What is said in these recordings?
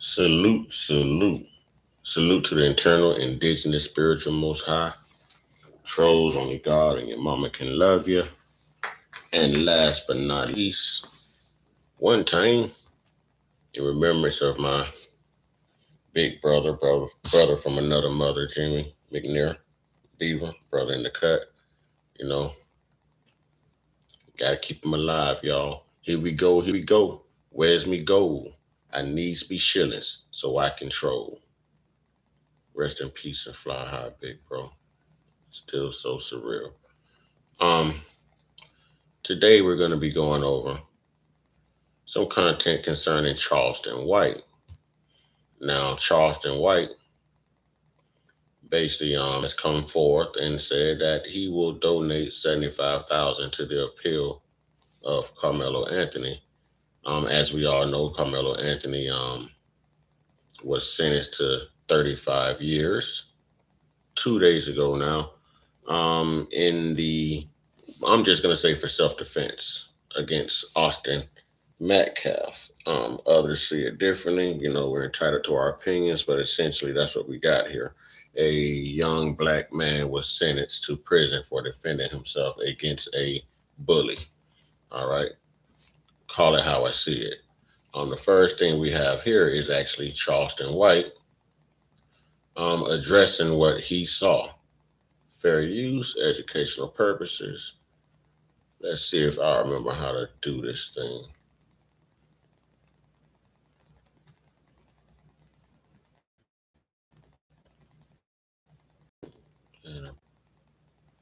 Salute, salute, salute to the internal, indigenous, spiritual, most high. Trolls, only God and your mama can love you. And last but not least, one time, in remembrance of my big brother from another mother, Jimmy McNair, Beaver, brother in the cut. You know, gotta keep him alive, y'all. Here we go, here we go. Where's me gold? I needs be shillings so I control. Rest in peace and fly high, big bro. Still so surreal. Um, Today we're gonna be going over some content concerning Charleston White. Now, Charleston White basically has come forth and said that he will donate 75,000 to the appeal of Karmelo Anthony. As we all know, Karmelo Anthony was sentenced to 35 years 2 days ago now. In the I'm just gonna say for self-defense against Austin Metcalf. Others see it differently. You know, we're entitled to our opinions, but essentially that's what we got here. A young black man was sentenced to prison for defending himself against a bully. All right. Call it how I see it. The first thing we have here is actually Charleston White addressing what he saw. Fair use, educational purposes. Let's see if I remember how to do this thing.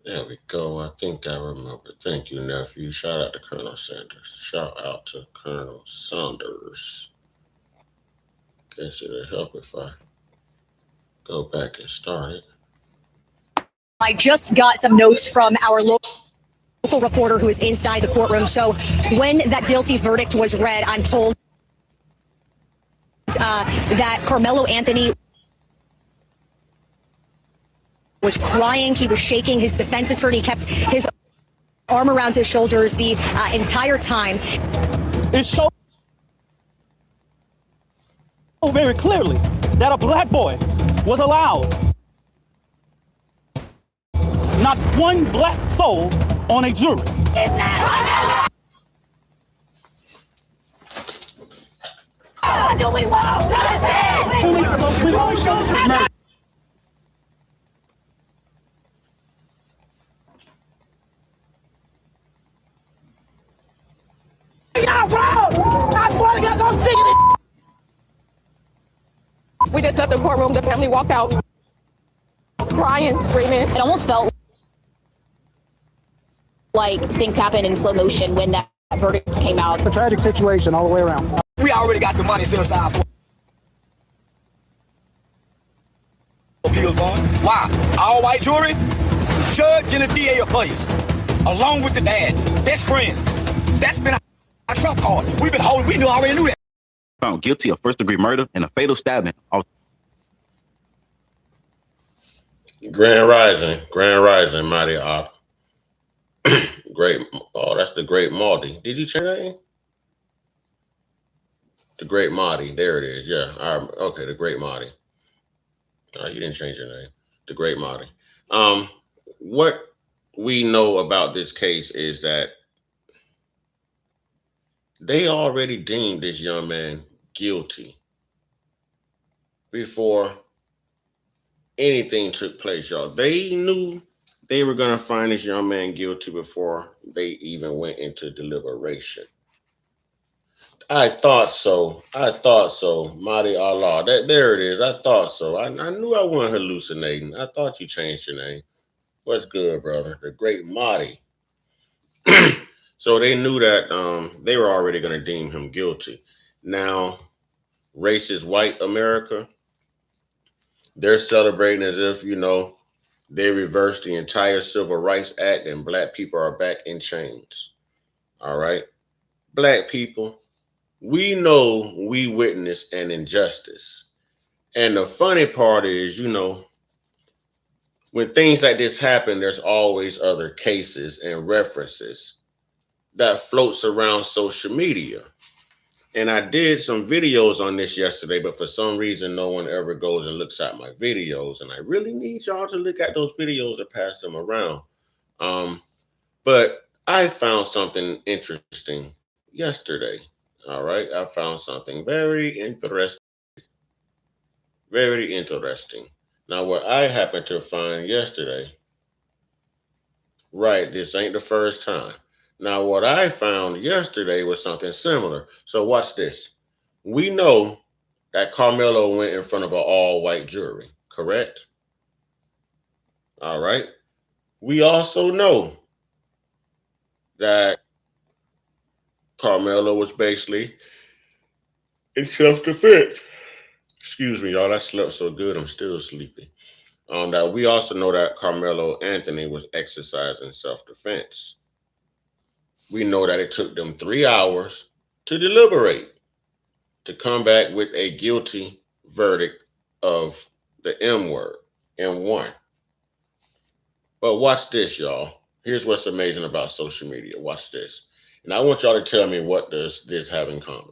There we go. I think I remember. Thank you, nephew. Shout out to Colonel Sanders. Shout out to Colonel Saunders. Guess it'll help if I go back and start it. I just got some notes from our local reporter who is inside the courtroom. So when that guilty verdict was read, I'm told that Karmelo Anthony was crying. He was shaking. His defense attorney kept his arm around his shoulders the entire time. It showed very clearly that a black boy was allowed. Not one black soul on a jury. What do we want? Y'all wrong! I swear to God, don't sing it! We just left the courtroom. The family walked out crying, screaming. It almost felt like things happened in slow motion when that verdict came out. A tragic situation all the way around. We already got the money set aside for appeals bond. Why? All white jury, the judge and the DA are buddies, along with the dad, best friend. That's been our trump card. We've been holding. We already knew that. Found guilty of first-degree murder and a fatal stabbing. Grand Rising, Mighty Op. Great. Oh, that's the Great Marty. Did you change that name? The Great Marty. There it is. Yeah. Okay, the Great Marty. You didn't change your name. The Great Marty. What we know about this case is that they already deemed this young man guilty before anything took place, y'all. They knew they were going to find this young man guilty before they even went into deliberation. I thought so. Marty Allah. There it is. I thought so. I knew I wasn't hallucinating. I thought you changed your name. What's good, brother? The Great Marty. So they knew that they were already going to deem him guilty. Now, racist white America, they're celebrating as if, you know, they reversed the entire Civil Rights Act and black people are back in chains. All right. Black people, we know we witnessed an injustice. And the funny part is, you know, when things like this happen, there's always other cases and references that floats around social media. And I did some videos on this yesterday, but for some reason, no one ever goes and looks at my videos. And I really need y'all to look at those videos and pass them around. But I found something interesting yesterday. All right. I found something very interesting. Very interesting. Now, what I happened to find yesterday, right, this ain't the first time. Now, what I found yesterday was something similar. So, watch this. We know that Karmelo went in front of an all-white jury, correct? All right. We also know that Karmelo was basically in self-defense. Excuse me, y'all. I slept so good, I'm still sleepy. That we also know that Karmelo Anthony was exercising self-defense. We know that it took them 3 hours to deliberate, to come back with a guilty verdict of the M word, M1. But watch this, y'all. Here's what's amazing about social media. Watch this. And I want y'all to tell me, what does this have in common?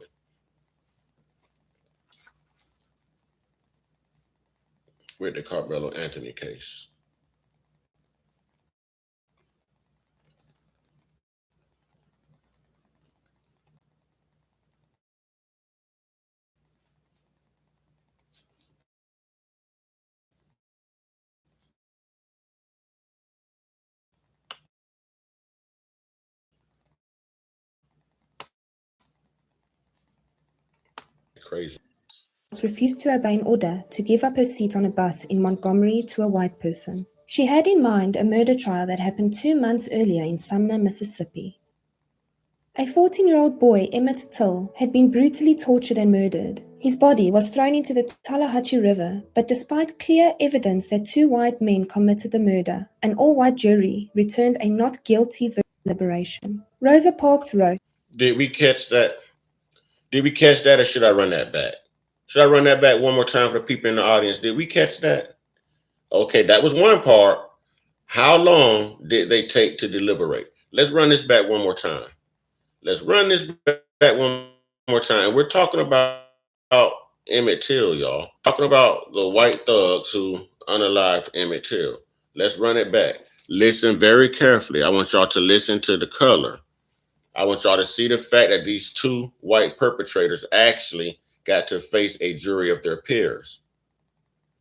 With the Karmelo Anthony case. Crazy. Refused to obey an order to give up her seat on a bus in Montgomery to a white person. She had in mind a murder trial that happened 2 months earlier in Sumner, Mississippi. A 14-year-old boy, Emmett Till, had been brutally tortured and murdered. His body was thrown into the Tallahatchie River, but despite clear evidence that 2 white men committed the murder, an all-white jury returned a not guilty verdict of deliberation. Rosa Parks wrote, Did we catch that? Did we catch that, or should I run that back? Should I run that back one more time for the people in the audience? Did we catch that? Okay, that was one part. How long did they take to deliberate? Let's run this back one more time. Let's run this back one more time. We're talking about Emmett Till, y'all. Talking about the white thugs who unalived Emmett Till. Let's run it back. Listen very carefully. I want y'all to listen to the color. I want y'all to see the fact that these 2 white perpetrators actually got to face a jury of their peers.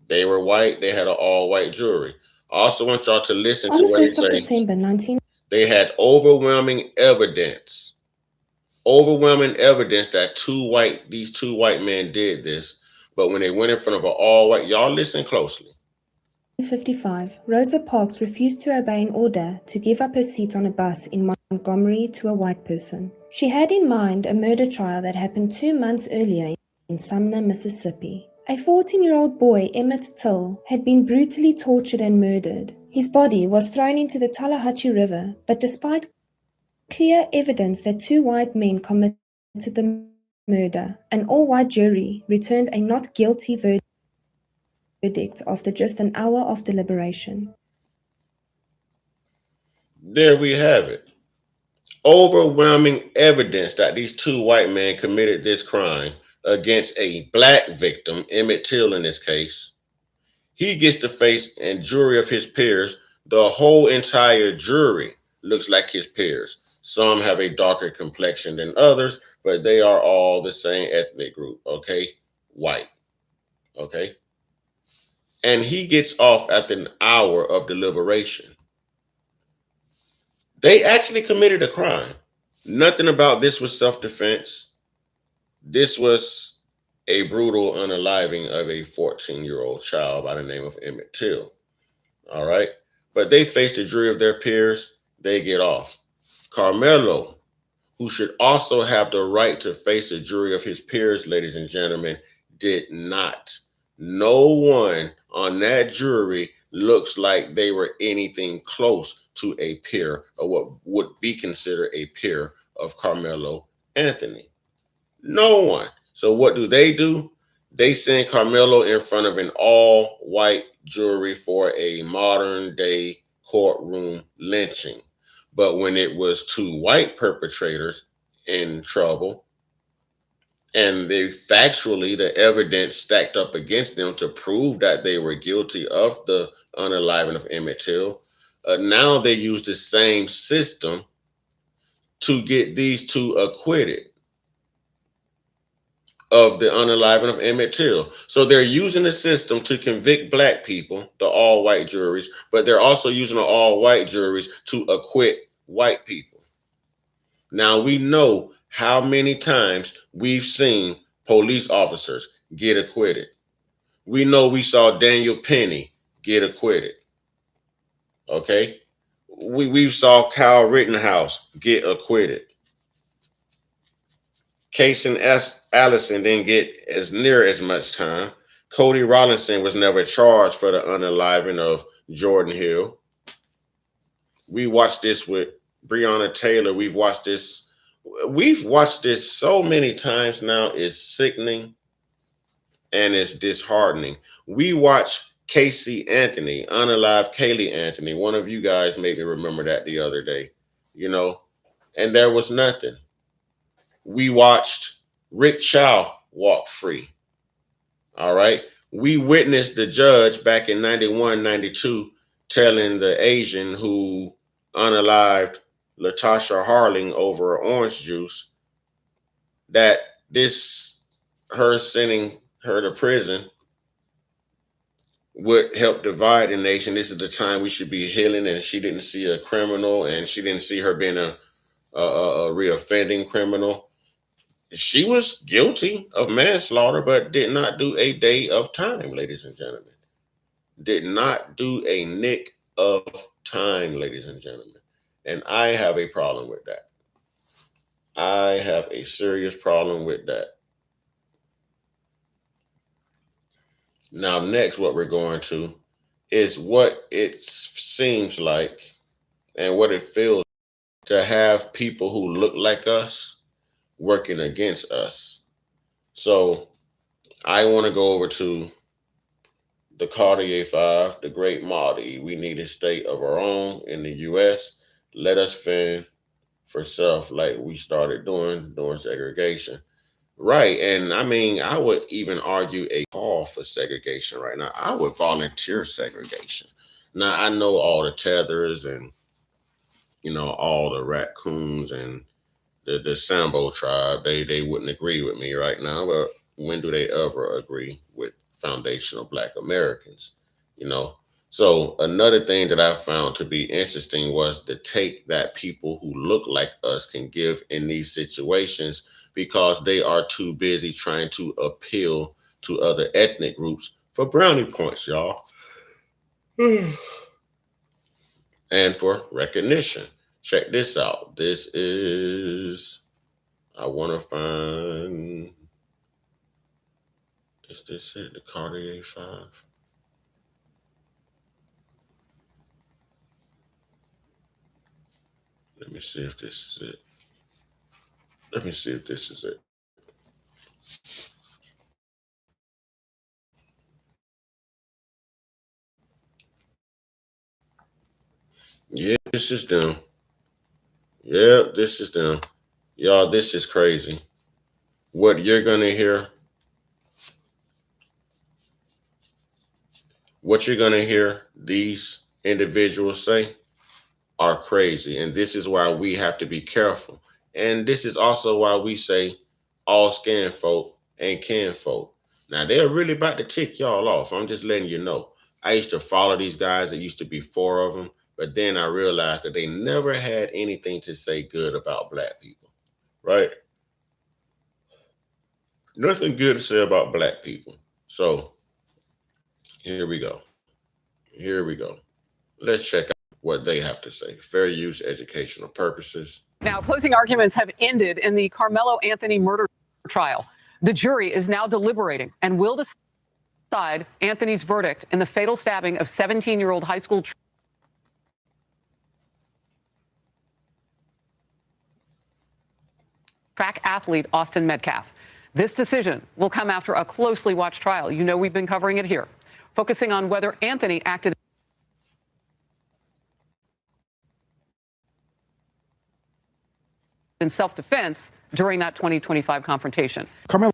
They were white. They had an all-white jury. I also want y'all to listen on to the what it 1st of says. December 19... They had overwhelming evidence that these two white men did this. But when they went in front of an all-white, y'all listen closely. 1955, Rosa Parks refused to obey an order to give up her seat on a bus in Montgomery to a white person. She had in mind a murder trial that happened 2 months earlier in Sumner, Mississippi. A 14-year-old boy, Emmett Till, had been brutally tortured and murdered. His body was thrown into the Tallahatchie River, but despite clear evidence that 2 white men committed the murder, an all-white jury returned a not guilty verdict after just an hour of deliberation. There we have it. Overwhelming evidence that these 2 white men committed this crime against a black victim, Emmett Till in this case. He gets to face a jury of his peers. The whole entire jury looks like his peers. Some have a darker complexion than others, but they are all the same ethnic group, okay? White, okay? And he gets off after an hour of deliberation. They actually committed a crime. Nothing about this was self-defense. This was a brutal unaliving of a 14-year-old child by the name of Emmett Till. All right. But they faced a jury of their peers. They get off. Karmelo, who should also have the right to face a jury of his peers, ladies and gentlemen, did not. No one on that jury looks like they were anything close to a peer, or what would be considered a peer of Karmelo Anthony. No one. So what do? They send Karmelo in front of an all-white jury for a modern-day courtroom lynching. But when it was 2 white perpetrators in trouble, and they factually, the evidence stacked up against them to prove that they were guilty of the unaliving of Emmett Till. Now they use the same system to get these two acquitted of the unaliving of Emmett Till. So they're using the system to convict black people, the all-white juries, but they're also using the all-white juries to acquit white people. Now we know how many times we've seen police officers get acquitted. We know we saw Daniel Penny get acquitted. Okay? We saw Kyle Rittenhouse get acquitted. Cason Allison didn't get as near as much time. Cody Rollinson was never charged for the unaliving of Jordan Hill. We watched this with Breonna Taylor. We've watched this so many times now. It's sickening and it's disheartening. We watched Casey Anthony, unalive Kaylee Anthony. One of you guys made me remember that the other day, and there was nothing. We watched Rick Chow walk free. All right. We witnessed the judge back in 91, 92 telling the Asian who unalived Latasha Harling over orange juice that her sending her to prison would help divide the nation. This is the time we should be healing, and she didn't see a criminal, and she didn't see her being a reoffending criminal. She was guilty of manslaughter, but did not do a day of time, ladies and gentlemen. Did not do a nick of time, ladies and gentlemen. And I have a problem with that. I have a serious problem with that. Now, next, what we're going to is what it seems like and what it feels to have people who look like us working against us. So I want to go over to the Cartier 5, the Great Mahdi. We need a state of our own in the U.S. Let us fend for self like we started doing during segregation. Right. And I mean, I would even argue a call for segregation right now. I would volunteer segregation. Now, I know all the tethers and, all the raccoons and the Sambo tribe, they wouldn't agree with me right now, but when do they ever agree with foundational Black Americans? So another thing that I found to be interesting was the take that people who look like us can give in these situations, because they are too busy trying to appeal to other ethnic groups for brownie points, y'all. And for recognition. Check this out. This is, I want to find, is this it? The Cartier 5? Let me see if this is it. Let me see if this is it. Yeah, this is them. Yeah, this is them. Y'all, this is crazy. What you're going to hear, these individuals say are crazy. And this is why we have to be careful. And this is also why we say all skin folk ain't kin folk. Now, they're really about to tick y'all off. I'm just letting you know. I used to follow these guys. There used to be 4 of them. But then I realized that they never had anything to say good about Black people, right? Nothing good to say about Black people. So here we go. Let's check out what they have to say. Fair use, educational purposes. Now, closing arguments have ended in the Karmelo Anthony murder trial. The jury is now deliberating and will decide Anthony's verdict in the fatal stabbing of 17-year-old high school track athlete Austin Metcalf. This decision will come after a closely watched trial. We've been covering it here, focusing on whether Anthony acted in self-defense during that 2025 confrontation. Karmelo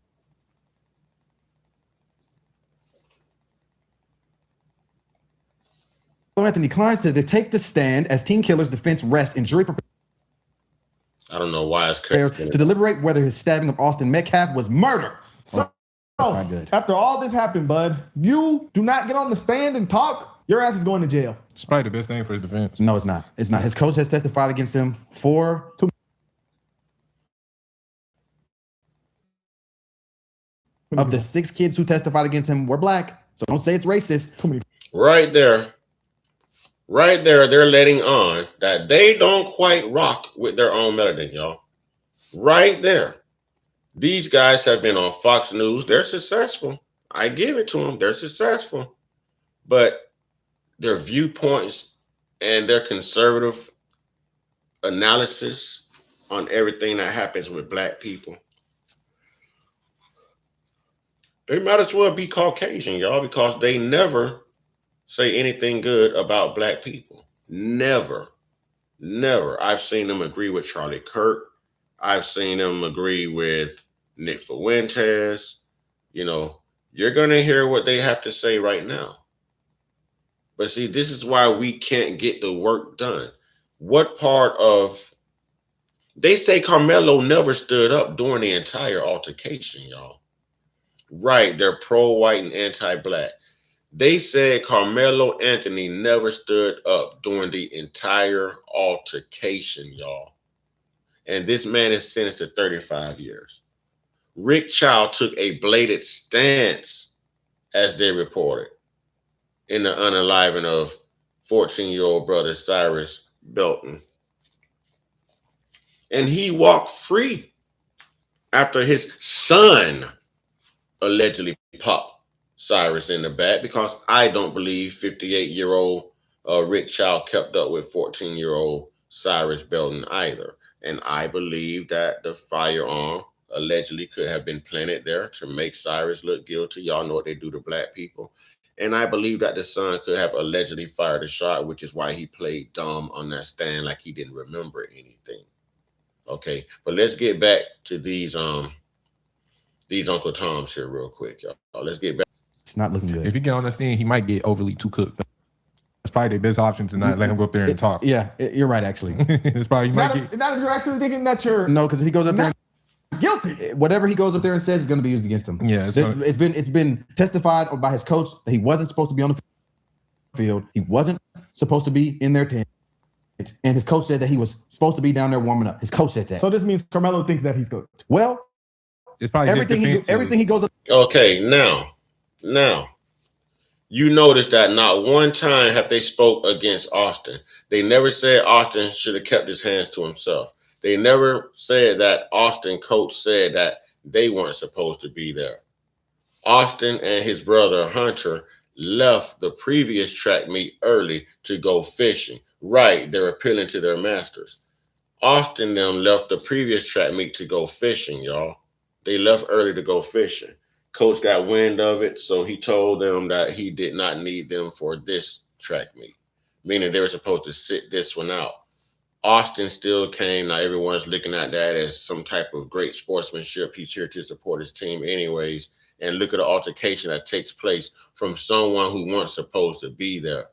Anthony declines to take the stand as teen killer's defense rests and jury I don't know why it's prepares crazy. to deliberate whether his stabbing of Austin Metcalf was murder. So, That's not good. After all this happened, bud, you do not get on the stand and talk, your ass is going to jail. It's probably the best thing for his defense. No, it's not. It's not. His coach has testified against him for of the 6 kids who testified against him were black. So don't say it's racist. Right there, they're letting on that they don't quite rock with their own melanin, y'all. Right there. These guys have been on Fox News. They're successful. I give it to them. They're successful. But their viewpoints and their conservative analysis on everything that happens with black people, they might as well be Caucasian, y'all, because they never say anything good about black people. Never. I've seen them agree with Charlie Kirk. I've seen them agree with Nick Fuentes. You know, you're going to hear what they have to say right now. But see, this is why we can't get the work done. What part of... They say Karmelo never stood up during the entire altercation, y'all. Right, they're pro-white and anti-black. They said Karmelo Anthony never stood up during the entire altercation, y'all. And this man is sentenced to 35 years. Rick Child took a blatant stance, as they reported, in the unaliving of 14-year-old brother Cyrus Belton. And he walked free after his son allegedly popped Cyrus in the back, because I don't believe 58-year-old Rick Child kept up with 14-year-old Cyrus Belton either. And I believe that the firearm allegedly could have been planted there to make Cyrus look guilty. Y'all know what they do to black people. And I believe that the son could have allegedly fired a shot, which is why he played dumb on that stand, like he didn't remember anything. Okay, but let's get back to these Uncle Toms here real quick, y'all. Let's get back. It's not looking good. If he get on the stand, he might get overly too cooked. That's probably the best option to not let him go up there and talk. Yeah, you're right, actually. It's probably Not if you're actually thinking that you're No, because if he goes up there, guilty. whatever he goes up there and says is going to be used against him. Yeah, it's been testified by his coach that he wasn't supposed to be on the field. He wasn't supposed to be in their tent. And his coach said that he was supposed to be down there warming up. His coach said that. So this means Karmelo thinks that he's good. Well, it's probably everything he goes up. Okay, now, you notice that not one time have they spoke against Austin. They never said Austin should have kept his hands to himself. They never said that Austin coach said that they weren't supposed to be there. Austin and his brother Hunter left the previous track meet early to go fishing. Right, they're appealing to their masters. Austin them left the previous track meet to go fishing, y'all. They left early to go fishing. Coach got wind of it, so he told them that he did not need them for this track meet, meaning they were supposed to sit this one out. Austin still came. Now everyone's looking at that as some type of great sportsmanship. He's here to support his team anyways. And look at the altercation that takes place from someone who wasn't supposed to be there.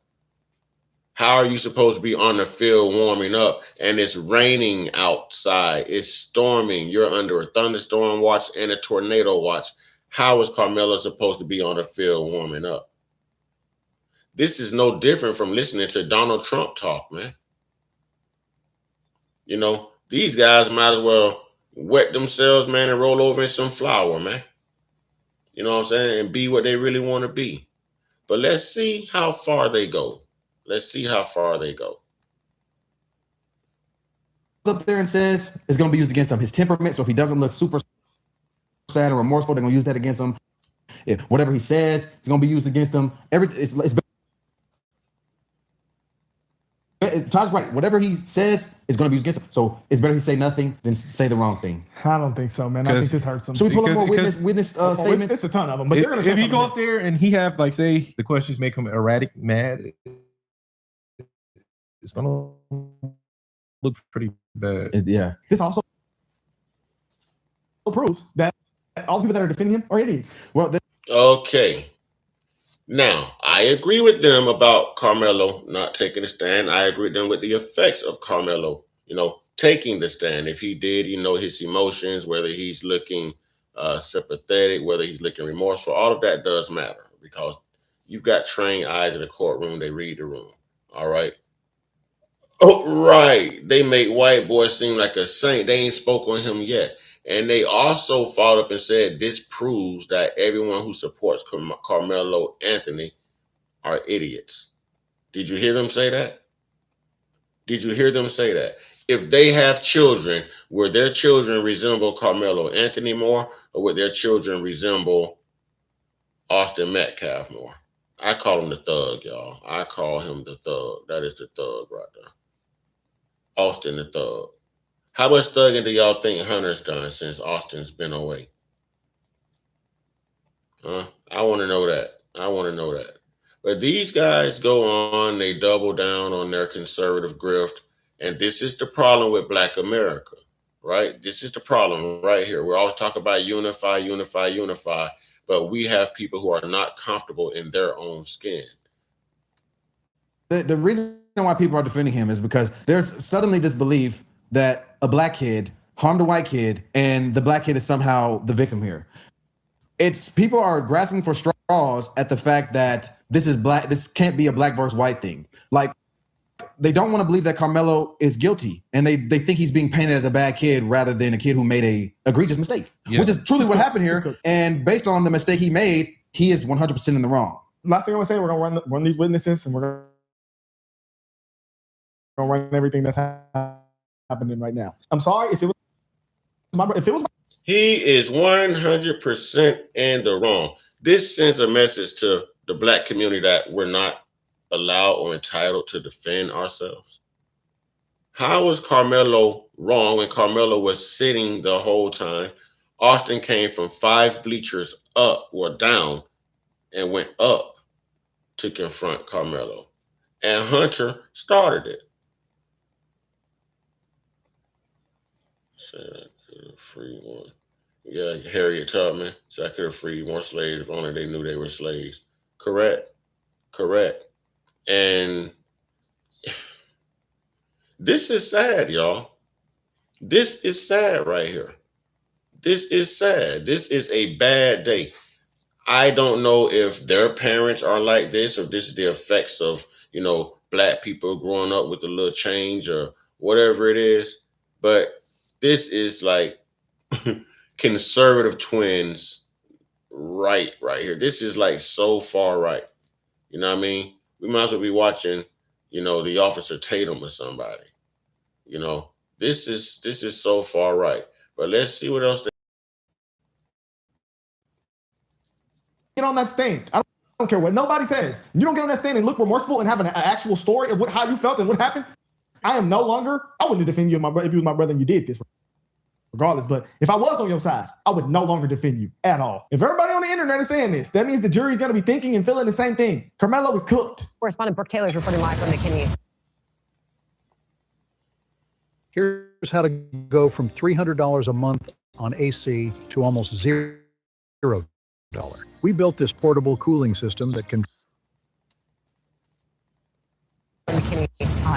How are you supposed to be on the field warming up and it's raining outside? It's storming. You're under a thunderstorm watch and a tornado watch. How is Karmelo supposed to be on the field warming up? This is no different from listening to Donald Trump talk, man. You know, these guys might as well wet themselves, man, and roll over in some flour, man. You know what I'm saying? And be what they really want to be. But let's see how far they go. Let's see how far they go. Up there and says it's going to be used against him. His temperament. So if he doesn't look super sad or remorseful, they're going to use that against him. If whatever he says is going to be used against him. Todd's right. Whatever he says is going to be used against him. So it's better he say nothing than say the wrong thing. I don't think so, man. I think this hurts him. Should we pull up more witness statements? It's a ton of them. But if he go up there and he have, like, say the questions make him erratic, mad, it's gonna look pretty bad. Yeah. This also proves that all the people that are defending him are idiots. Well, Okay. Now, I agree with them about Karmelo not taking a stand. I agree with them with the effects of Karmelo, taking the stand. If he did, his emotions, whether he's looking sympathetic, whether he's looking remorseful, all of that does matter because you've got trained eyes in the courtroom. They read the room. All right. Oh, right. They make white boy seem like a saint. They ain't spoke on him yet. And they also followed up and said this proves that everyone who supports Karmelo Anthony are idiots. Did you hear them say that? Did you hear them say that? If they have children, will their children resemble Karmelo Anthony more, or would their children resemble Austin Metcalf more? I call him the thug, y'all. I call him the thug. That is the thug right there. Austin the thug. How much thugging do y'all think Hunter's done since Austin's been away? Huh? I want to know that. I want to know that. But these guys go on, they double down on their conservative grift. And this is the problem with Black America, right? This is the problem right here. We're always talking about unify, unify, unify. But we have people who are not comfortable in their own skin. The reason why people are defending him is because there's suddenly this belief that a black kid harmed a white kid and the black kid is somehow the victim here. It's people are grasping for straws at the fact that this is black. This can't be a black versus white thing. Like they don't want to believe that Karmelo is guilty and they think he's being painted as a bad kid rather than a kid who made a egregious mistake, which is truly what happened here. And based on the mistake he made, he is 100% in the wrong. Last thing I want to say, we're going to run these witnesses and we're going to run everything that's happening right now. I'm sorry if it was He is 100% in the wrong. This sends a message to the black community that we're not allowed or entitled to defend ourselves. How was Karmelo wrong when Karmelo was sitting the whole time? Austin came from 5 bleachers up or down and went up to confront Karmelo. And Hunter started it. Said I could have freed one. Yeah, Harriet Tubman. So I could have freed more slaves if only they knew they were slaves. Correct. And this is sad, y'all. This is sad right here. This is sad. This is a bad day. I don't know if their parents are like this, or this is the effects of, black people growing up with a little change or whatever it is. But this is like conservative twins right here. This is like so far right. You know what I mean? We might as well be watching, the Officer Tatum or somebody. This is so far right. But let's see what else get on that stand. I don't care what nobody says. You don't get on that stand and look remorseful and have an actual story of how you felt and what happened. I wouldn't defend you if you was my brother and you did this, regardless. But if I was on your side, I would no longer defend you at all. If everybody on the internet is saying this, that means the jury's going to be thinking and feeling the same thing. Karmelo was cooked. Correspondent Brooke Taylor is reporting live from McKinney. Here's how to go from $300 a month on AC to almost $0. We built this portable cooling system that can McKinney,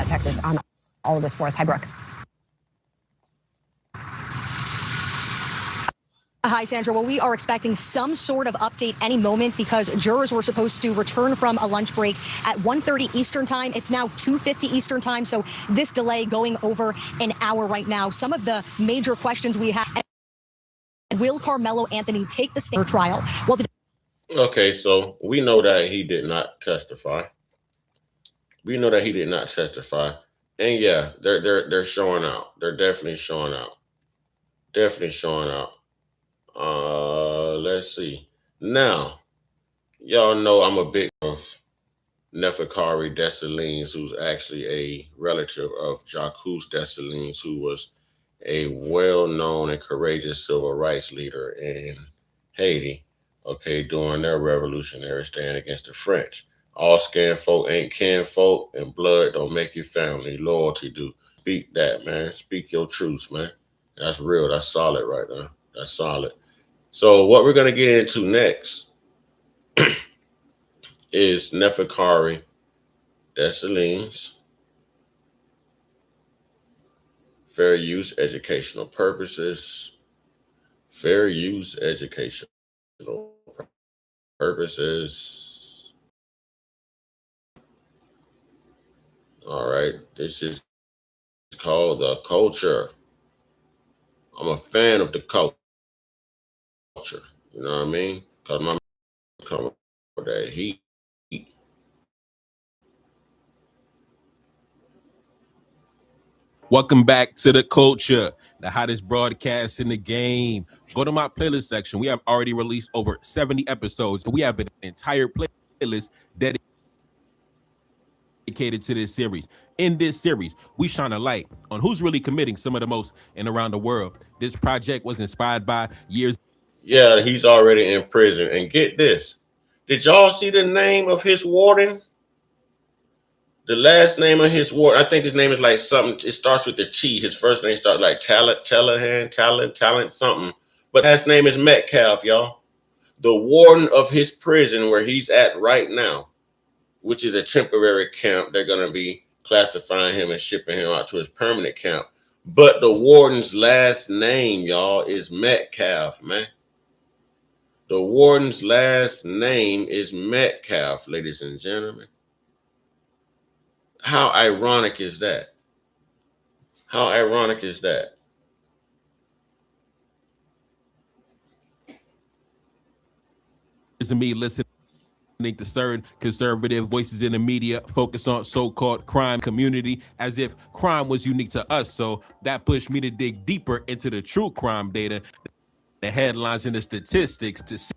Texas, on all of this for us. Hi, Brooke. Hi, Sandra. Well, we are expecting some sort of update any moment because jurors were supposed to return from a lunch break at 1:30 Eastern time. It's now 2:50 Eastern time. So this delay going over an hour right now. Some of the major questions we have. Will Karmelo Anthony take the stand trial? Well, Okay, so we know that he did not testify. And yeah, they're showing out. They're definitely showing out. Let's see. Now, y'all know I'm a big of Neferkari Dessalines, who's actually a relative of Jacques Dessalines, who was a well-known and courageous civil rights leader in Haiti, during their revolutionary stand against the French. All skin folk ain't kin folk, and blood don't make you family. Loyalty do. Speak that, man. Speak your truths, man. That's real. That's solid right there. That's solid. So what we're gonna get into next is Neferkari Dessalines. Fair use educational purposes. Fair use educational purposes. All right, this is called the culture. I'm a fan of the culture. You know what I mean? Cause my come with that heat. Welcome back to the culture, the hottest broadcast in the game. Go to my playlist section. We have already released over 70 episodes. We have an entire playlist dedicated to this series. In this series, we shine a light on who's really committing some of the most in around the world. This project was inspired by years. Yeah, he's already in prison. And get this. Did y'all see the name of his warden? The last name of his warden, I think his name is like something. It starts with the T. His first name starts like Talent, something. But last name is Metcalf, y'all. The warden of his prison where he's at right now, which is a temporary camp. They're going to be classifying him and shipping him out to his permanent camp. But the warden's last name, y'all, is Metcalf, man. The warden's last name is Metcalf, ladies and gentlemen. How ironic is that? How ironic is that? To me, listening to certain conservative voices in the media focus on so-called crime community as if crime was unique to us. So that pushed me to dig deeper into the true crime data, the headlines and the statistics to see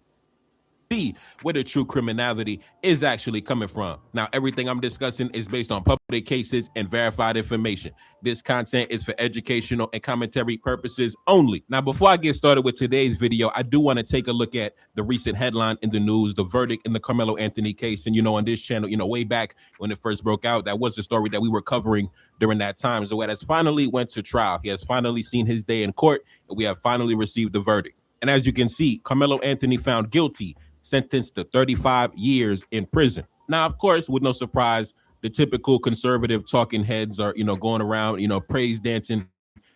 where the true criminality is actually coming from. Now, everything I'm discussing is based on public cases and verified information. This content is for educational and commentary purposes only. Now, before I get started with today's video, I do want to take a look at the recent headline in the news, the verdict in the Karmelo Anthony case. And, on this channel, way back when it first broke out, that was the story that we were covering during that time. So it has finally went to trial. He has finally seen his day in court, and we have finally received the verdict. And as you can see, Karmelo Anthony found guilty, sentenced to 35 years in prison. Now, of course, with no surprise, the typical conservative talking heads are, going around, praise dancing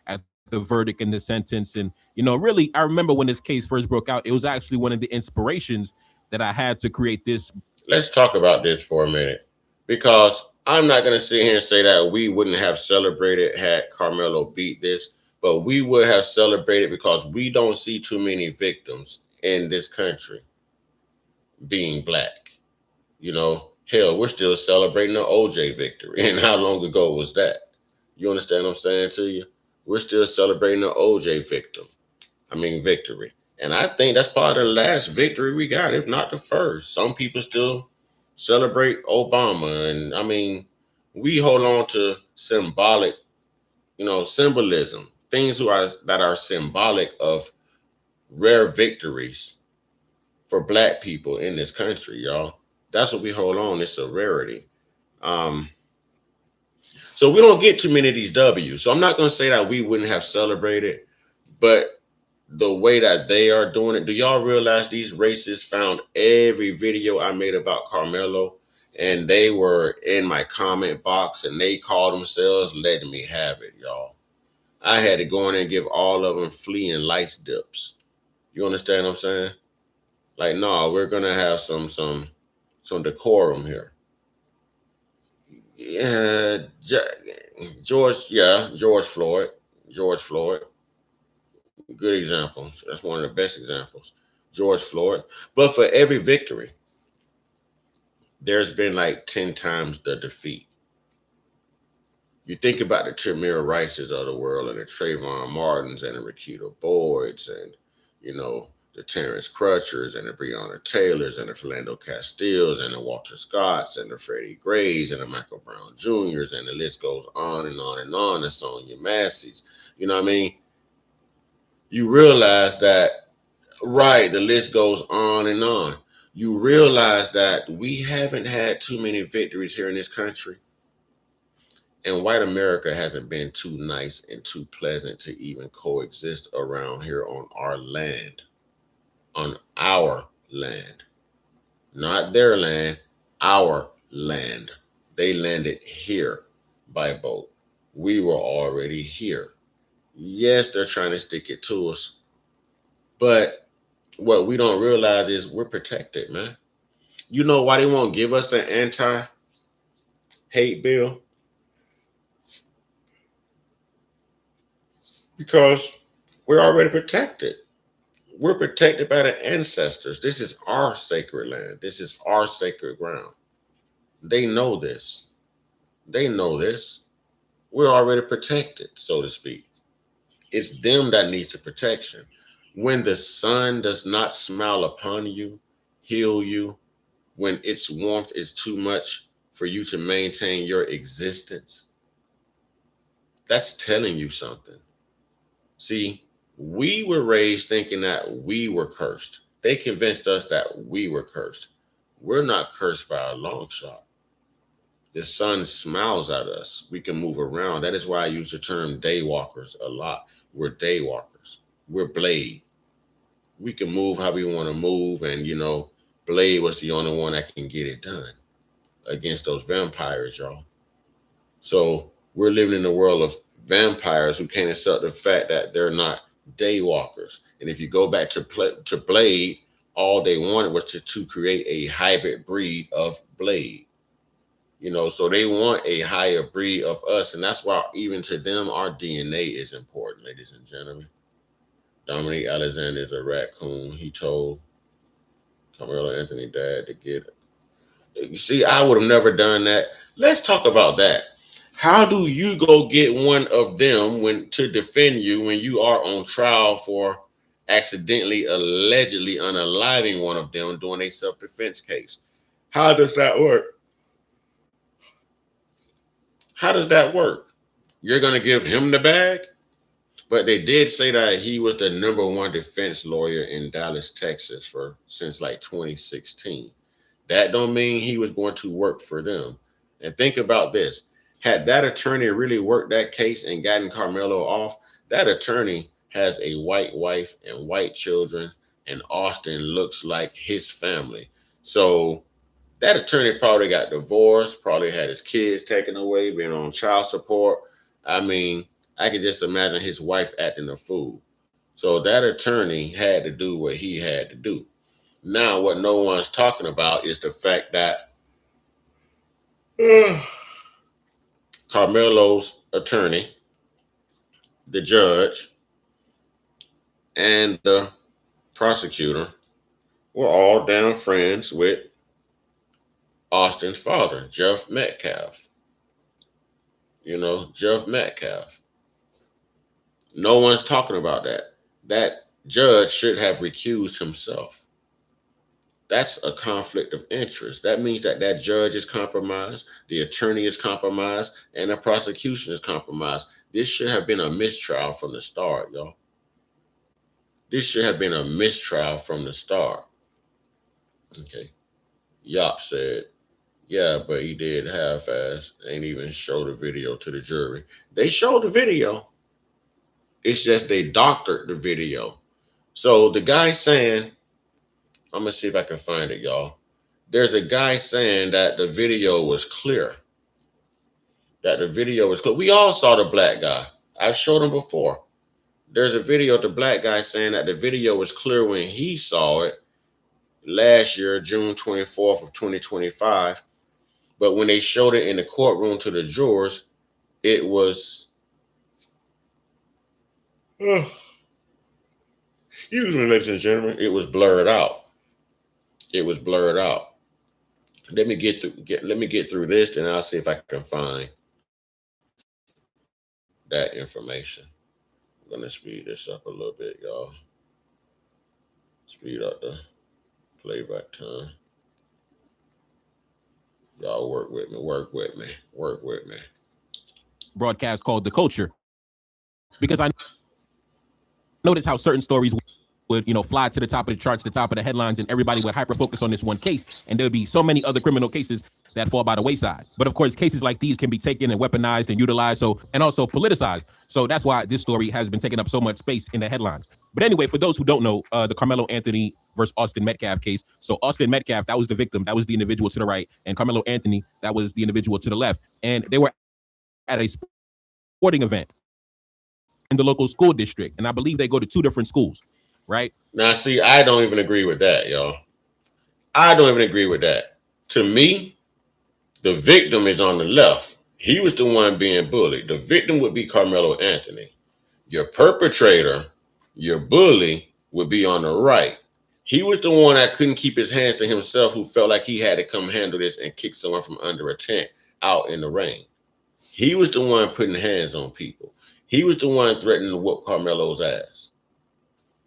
at the verdict and the sentence. And, really, I remember when this case first broke out, it was actually one of the inspirations that I had to create this. Let's talk about this for a minute, because I'm not going to sit here and say that we wouldn't have celebrated had Karmelo beat this, but we would have celebrated because we don't see too many victims in this country being black. Hell, we're still celebrating the OJ victory. And how long ago was that? You understand what I'm saying to you? We're still celebrating the OJ victory. And I think that's probably the last victory we got, if not the first. Some people still celebrate Obama. And we hold on to symbolic, symbolism, things that are symbolic of rare victories for black people in this country, y'all. That's what we hold on. It's a rarity. So we don't get too many of these W's. So I'm not going to say that we wouldn't have celebrated, but the way that they are doing it, do y'all realize these racists found every video I made about Karmelo, and they were in my comment box, and they called themselves letting me have it, y'all. I had to go in and give all of them flea and lice dips. You understand what I'm saying? Like, no, we're gonna have some decorum here. Yeah, George Floyd. Good example. That's one of the best examples. George Floyd. But for every victory, there's been like 10 times the defeat. You think about the Tamir Rices of the world, and the Trayvon Martins, and the Rakita Boyds, and the Terrence Crutchers, and the Breonna Taylors, and the Philando Castiles, and the Walter Scotts, and the Freddie Grays, and the Michael Brown Jr.'s, and the list goes on and on and on. The Sonia Massey's. You know what I mean? You realize that, right, the list goes on and on. You realize that we haven't had too many victories here in this country. And white America hasn't been too nice and too pleasant to even coexist around here on our land. On our land. Not their land, our land. They landed here by boat. We were already here. Yes, they're trying to stick it to us. But what we don't realize is we're protected, man. You know why they won't give us an anti-hate bill? Because we're already protected. We're protected by the ancestors. This is our sacred land. This is our sacred ground. They know this. They know this. We're already protected, so to speak. It's them that needs the protection. When the sun does not smile upon you, heal you, when its warmth is too much for you to maintain your existence, that's telling you something. See, we were raised thinking that we were cursed. They convinced us that we were cursed. We're not cursed by a long shot. The sun smiles at us. We can move around. That is why I use the term daywalkers a lot. We're daywalkers. We're Blade. We can move how we want to move. And, you know, Blade was the only one that can get it done against those vampires, y'all. So we're living in a world of vampires who can't accept the fact that they're not daywalkers. And if you go back to Blade, all they wanted was to create a hybrid breed of Blade. You know, so they want a higher breed of us. And that's why even to them, our DNA is important, ladies and gentlemen. Dominique Alexander is a raccoon. He told Karmelo Anthony dad to get it. You see, I would have never done that. Let's talk about that. How do you go get one of them to defend you when you are on trial for accidentally, allegedly unaliving one of them doing a self-defense case? How does that work? How does that work? You're going to give him the bag? But they did say that he was the #1 defense lawyer in Dallas, Texas since like 2016. That don't mean he was going to work for them. And think about this. Had that attorney really worked that case and gotten Karmelo off, that attorney has a white wife and white children, and Austin looks like his family. So that attorney probably got divorced, probably had his kids taken away, been on child support. I mean, I could just imagine his wife acting a fool. So that attorney had to do what he had to do. Now, what no one's talking about is the fact that Karmelo's attorney, the judge, and the prosecutor were all damn friends with Austin's father, Jeff Metcalf. You know, Jeff Metcalf. No one's talking about that. That judge should have recused himself. That's a conflict of interest. That means that that judge is compromised, the attorney is compromised, and the prosecution is compromised. This should have been a mistrial from the start, y'all. This should have been a mistrial from the start. Okay. Yop said, yeah, but he did half-ass. Ain't even show the video to the jury. They showed the video. It's just they doctored the video. So the guy saying, I'm going to see if I can find it, y'all. There's a guy saying that the video was clear. That the video was clear. We all saw the black guy. I've showed him before. There's a video of the black guy saying that the video was clear when he saw it last year, June 24th of 2025. But when they showed it in the courtroom to the jurors, it was... excuse me, ladies and gentlemen. It was blurred out. It was blurred out. Let me get through this, and I'll see if I can find that information. I'm gonna speed this up a little bit, y'all. Speed up the playback time. Y'all work with me, work with me, work with me. Broadcast called The Culture, because I noticed how certain stories would, fly to the top of the charts, the top of the headlines, and everybody would hyper focus on this one case. And there'd be so many other criminal cases that fall by the wayside. But of course, cases like these can be taken and weaponized and utilized, and also politicized. So that's why this story has been taking up so much space in the headlines. But anyway, for those who don't know, the Karmelo Anthony versus Austin Metcalf case. So Austin Metcalf, that was the victim, that was the individual to the right, and Karmelo Anthony, that was the individual to the left. And they were at a sporting event in the local school district, and I believe they go to two different schools, right? Now, see, I don't even agree with that, y'all. I don't even agree with that. To me, the victim is on the left. He was the one being bullied. The victim would be Karmelo Anthony. Your perpetrator, your bully, would be on the right. He was the one that couldn't keep his hands to himself, who felt like he had to come handle this and kick someone from under a tent out in the rain. He was the one putting hands on people. He was the one threatening to whoop Karmelo's ass.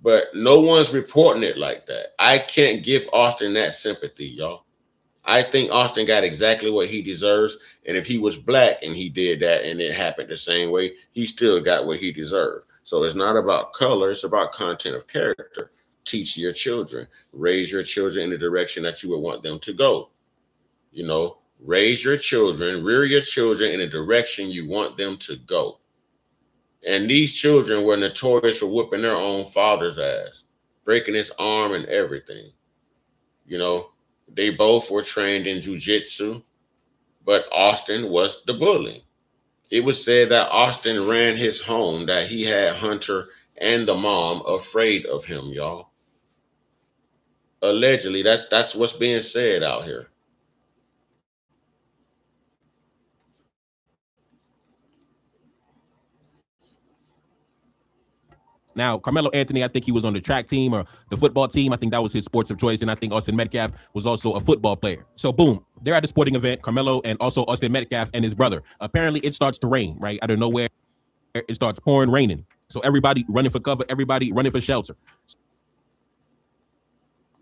But no one's reporting it like that. I can't give Austin that sympathy, y'all. I think Austin got exactly what he deserves. And if he was black and he did that and it happened the same way, he still got what he deserved. So it's not about color. It's about content of character. Teach your children. Raise your children in the direction that you would want them to go. You know, raise your children, rear your children in the direction you want them to go. And these children were notorious for whooping their own father's ass, breaking his arm and everything. You know, they both were trained in jiu-jitsu, but Austin was the bully. It was said that Austin ran his home, that he had Hunter and the mom afraid of him, y'all. Allegedly, that's what's being said out here. Now, Karmelo Anthony, I think he was on the track team or the football team. I think that was his sports of choice. And I think Austin Metcalf was also a football player. So boom, they're at a sporting event, Karmelo and also Austin Metcalf and his brother. Apparently it starts to rain, right? Out of nowhere, it starts pouring, raining. So everybody running for cover, everybody running for shelter.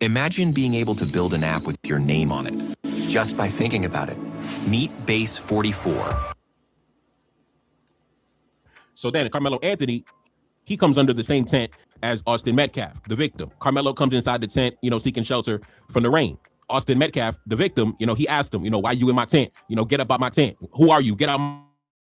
Imagine being able to build an app with your name on it, just by thinking about it. Meet Base 44. So then Karmelo Anthony, he comes under the same tent as Austin Metcalf, the victim. Karmelo comes inside the tent, seeking shelter from the rain. Austin Metcalf, the victim, he asked him, why you in my tent? Get up out my tent. Who are you? Get out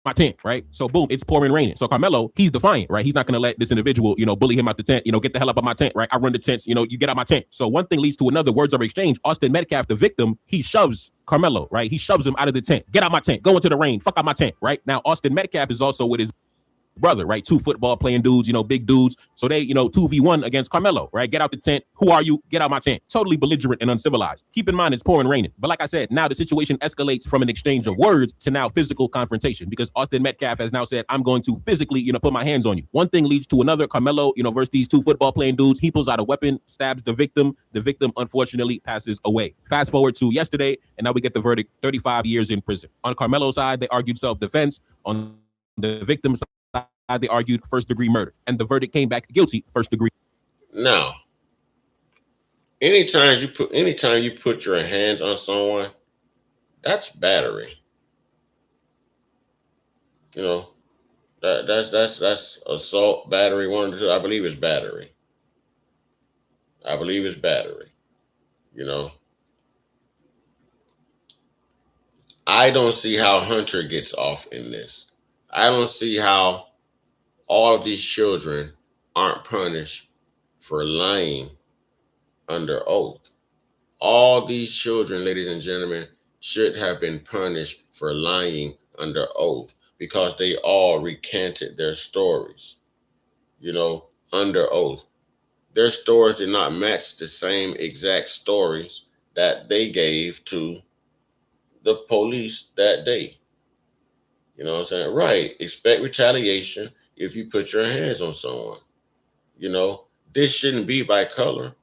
my tent, right? So boom, it's pouring, raining. So Karmelo, he's defiant, right? He's not going to let this individual, bully him out the tent, get the hell up out my tent, right? I run the tents, you get out my tent. So one thing leads to another, words are exchanged. Austin Metcalf, the victim, he shoves Karmelo, right? He shoves him out of the tent. Get out my tent. Go into the rain. Fuck out my tent, right? Now, Austin Metcalf is also with his brother, right? Two football playing dudes, big dudes. So they, 2v1 against Karmelo, right? Get out the tent. Who are you? Get out my tent. Totally belligerent and uncivilized. Keep in mind, it's pouring, raining. But like I said, now the situation escalates from an exchange of words to now physical confrontation, because Austin Metcalf has now said, I'm going to physically, put my hands on you. One thing leads to another. Karmelo, versus these two football playing dudes. He pulls out a weapon, stabs the victim. The victim, unfortunately, passes away. Fast forward to yesterday, and now we get the verdict, 35 years in prison. On Karmelo's side, they argued self-defense. On the victim's side, they argued first-degree murder, and the verdict came back guilty, first-degree. Now, anytime you put your hands on someone, that's battery. That's assault, battery, one or two. I believe it's battery. I don't see how Hunter gets off in this. I don't see how all of these children aren't punished for lying under oath. All these children, ladies and gentlemen, should have been punished for lying under oath, because they all recanted their stories, under oath. Their stories did not match the same exact stories that they gave to the police that day. You know what I'm saying? Right. Expect retaliation if you put your hands on someone. This shouldn't be by color.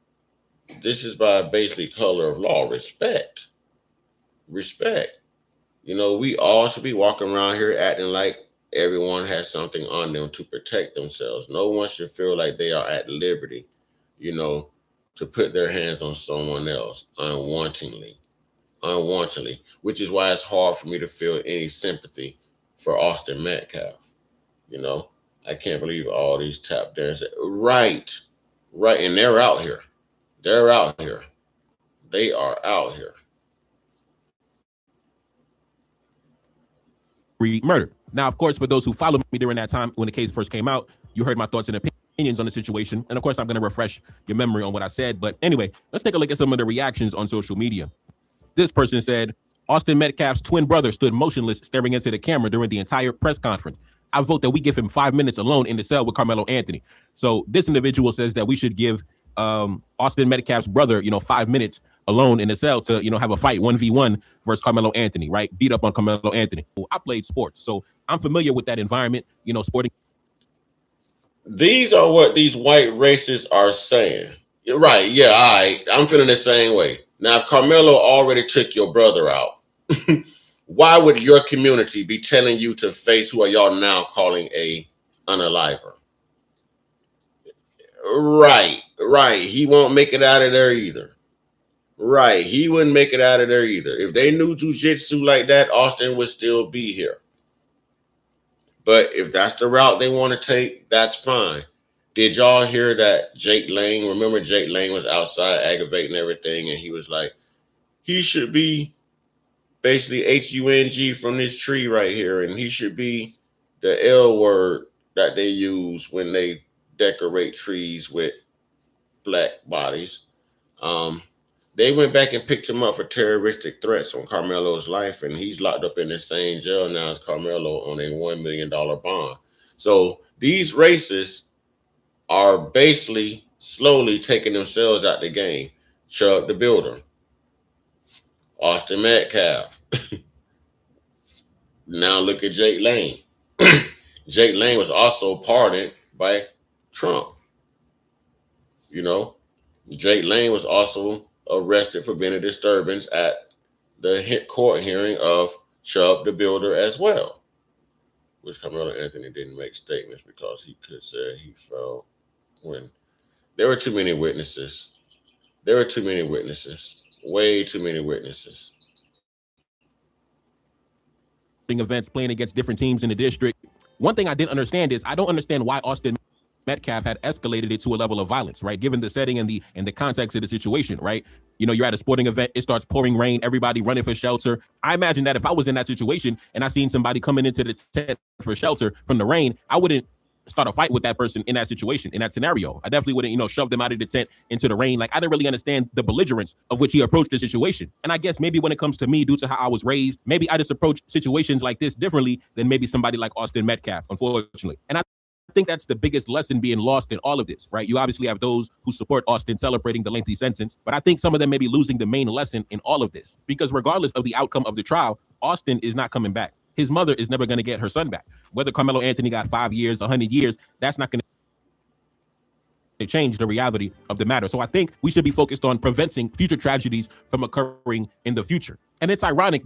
This is by basically color of law. Respect. We all should be walking around here acting like everyone has something on them to protect themselves. No one should feel like they are at liberty, to put their hands on someone else unwantingly, which is why it's hard for me to feel any sympathy for Austin Metcalf. I can't believe all these tap dancers. Right. And they're out here. They are out here. degree murder. Now, of course, for those who followed me during that time when the case first came out, you heard my thoughts and opinions on the situation. And of course, I'm going to refresh your memory on what I said. But anyway, let's take a look at some of the reactions on social media. This person said, Austin Metcalf's twin brother stood motionless, staring into the camera during the entire press conference. I vote that we give him 5 minutes alone in the cell with Karmelo Anthony. So this individual says that we should give Austin Metcalf's brother, 5 minutes alone in the cell to, have a fight 1v1 versus Karmelo Anthony, right? Beat up on Karmelo Anthony. I played sports, so I'm familiar with that environment, sporting. These are what these white racists are saying. You're right. Yeah, all right. I'm feeling the same way. Now, if Karmelo already took your brother out, why would your community be telling you to face who are y'all now calling a unaliver? Right. He won't make it out of there either. Right. He wouldn't make it out of there either. If they knew jiu-jitsu like that, Austin would still be here. But if that's the route they want to take, that's fine. Did y'all hear that Jake Lang? Remember Jake Lang was outside aggravating everything, and he was like, he should be basically H-U-N-G from this tree right here, and he should be the L word that they use when they decorate trees with black bodies. They went back and picked him up for terroristic threats on Karmelo's life, and he's locked up in the same jail now as Karmelo on a $1 million bond. So these racists are basically slowly taking themselves out the game. Chuck the Builder, Austin Metcalf. Now look at Jake Lang. Jake Lang was also pardoned by Trump. Jake Lang was also arrested for being a disturbance at the court hearing of Chubb the Builder as well, which Karmelo Anthony didn't make statements because he could say he felt when there were too many witnesses. Way too many witnesses. Events playing against different teams in the district. One thing I didn't understand is I don't understand why Austin Metcalf had escalated it to a level of violence, right? Given the setting and the context of the situation, right? You're at a sporting event, it starts pouring rain, everybody running for shelter. I imagine that if I was in that situation and I seen somebody coming into the tent for shelter from the rain, I wouldn't start a fight with that person in that situation, in that scenario. I definitely wouldn't, shove them out of the tent into the rain. Like, I didn't really understand the belligerence of which he approached the situation. And I guess maybe when it comes to me, due to how I was raised, maybe I just approach situations like this differently than maybe somebody like Austin Metcalf, unfortunately. And I think that's the biggest lesson being lost in all of this, right? You obviously have those who support Austin celebrating the lengthy sentence, but I think some of them may be losing the main lesson in all of this, because regardless of the outcome of the trial, Austin is not coming back. His mother is never going to get her son back. Whether Karmelo Anthony got 5 years, 100 years, that's not going to change the reality of the matter. So I think we should be focused on preventing future tragedies from occurring in the future. And it's ironic.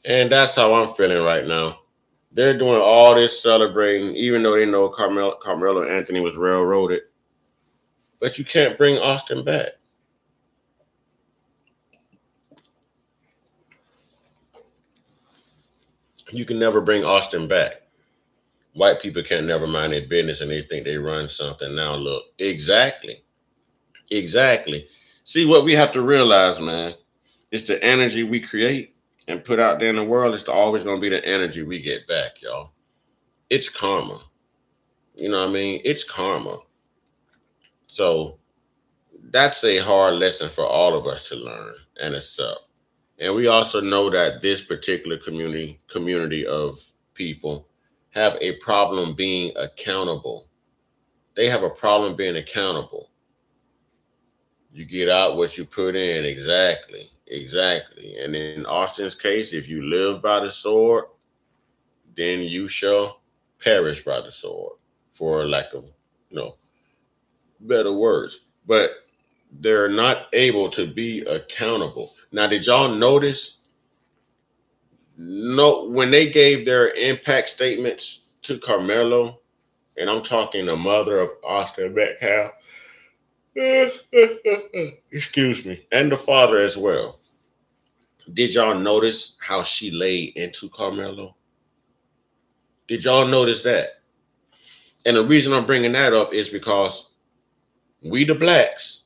And that's how I'm feeling right now. They're doing all this celebrating, even though they know Karmelo Anthony was railroaded. But you can't bring Austin back. You can never bring Austin back. White people can't never mind their business and they think they run something. Now look, exactly. See, what we have to realize, man, is the energy we create and put out there in the world is always going to be the energy we get back, y'all. It's karma. You know what I mean? It's karma. So that's a hard lesson for all of us to learn and accept. And we also know that this particular community of people have a problem being accountable. They have a problem being accountable. You get out what you put in. Exactly. And in Austin's case, if you live by the sword, then you shall perish by the sword, for lack of better words. But they're not able to be accountable. Now, did y'all notice? No, when they gave their impact statements to Karmelo, and I'm talking the mother of Austin Metcalf, excuse me, and the father as well. Did y'all notice how she laid into Karmelo? Did y'all notice that? And the reason I'm bringing that up is because we the blacks,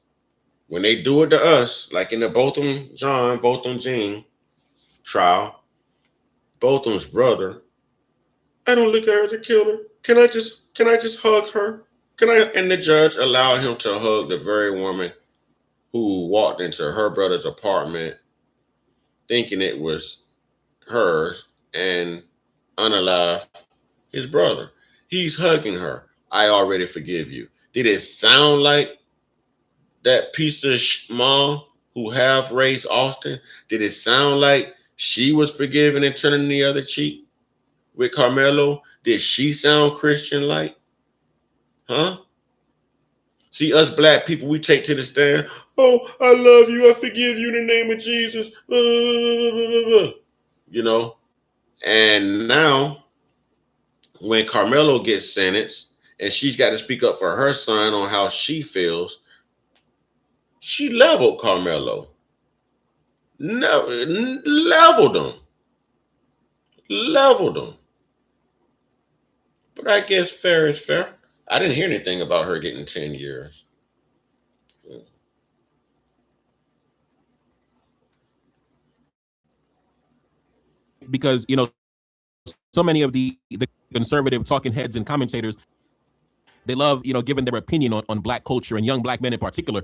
when they do it to us, like in the Botham Jean trial, Botham's brother. I don't look at her as a killer. Can I just hug her? Can I? And the judge allowed him to hug the very woman who walked into her brother's apartment thinking it was hers and unalive his brother. He's hugging her. I already forgive you. Did it sound like that piece of mom who half raised Austin? Did it sound like she was forgiving and turning the other cheek with Karmelo? Did she sound Christian like? Huh? See, us black people, we take to the stand. Oh, I love you. I forgive you in the name of Jesus. You know? And now, when Karmelo gets sentenced and she's got to speak up for her son on how she feels, she leveled Karmelo. Leveled him. Leveled him. But I guess fair is fair. I didn't hear anything about her getting 10 years. Because, you know, so many of the conservative talking heads and commentators, they love, you know, giving their opinion on black culture and young black men in particular,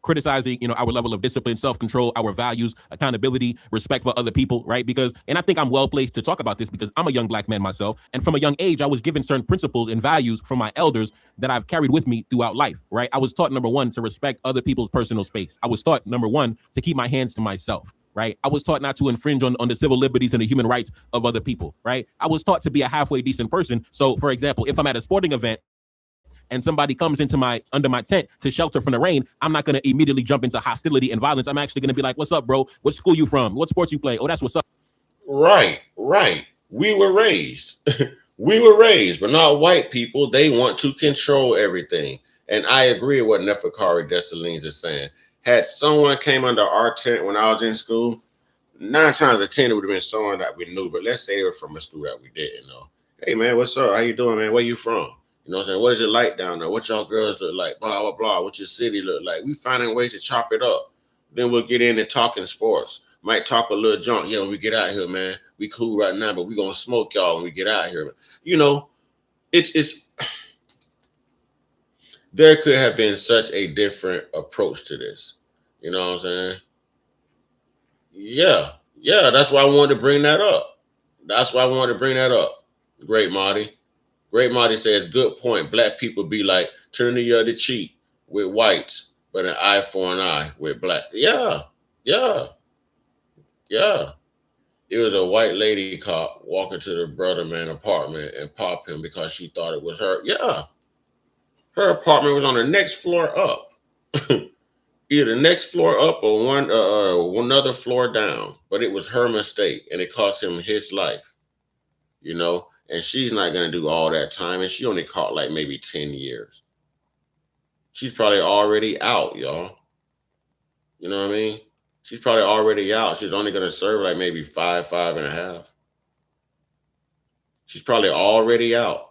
criticizing, you know, our level of discipline, self-control, our values, accountability, respect for other people, right? Because, and I think I'm well placed to talk about this because I'm a young black man myself. And from a young age, I was given certain principles and values from my elders that I've carried with me throughout life, right? I was taught, number one, to respect other people's personal space. I was taught, number one, to keep my hands to myself, right? I was taught not to infringe on the civil liberties and the human rights of other people, right? I was taught to be a halfway decent person. So, for example, if I'm at a sporting event and somebody comes into under my tent to shelter from the rain, I'm not going to immediately jump into hostility and violence. I'm actually going to be like, what's up, bro? What school you from? What sports you play? Oh, that's what's up. Right. We were raised. We were raised, but not white people. They want to control everything. And I agree with what Neferkari Dessalines is saying. Had someone came under our tent when I was in school, 9 times out of 10, it would have been someone that we knew. But let's say they were from a school that we didn't know. Hey, man, what's up? How you doing, man? Where you from? You know what I'm saying? What is it like down there? What y'all girls look like? Blah, blah, blah. What your city look like? We finding ways to chop it up. Then we'll get in and talking sports. Might talk a little junk. Yeah, when we get out here, man. We cool right now, but we going to smoke y'all when we get out here. You know, it's there could have been such a different approach to this. You know what I'm saying? Yeah, that's why I wanted to bring that up. Great Marty. Great Marty says, good point. Black people be like, turn the other cheek with whites, but an eye for an eye with black. Yeah. It was a white lady cop walking to the brother man apartment and pop him because she thought it was her. Yeah. Her apartment was on the next floor up. Either the next floor up or one other floor down. But it was her mistake, and it cost him his life. You know? And she's not going to do all that time. And she only caught like maybe 10 years. She's probably already out, y'all. You know what I mean? She's probably already out. She's only going to serve like maybe 5.5. She's probably already out.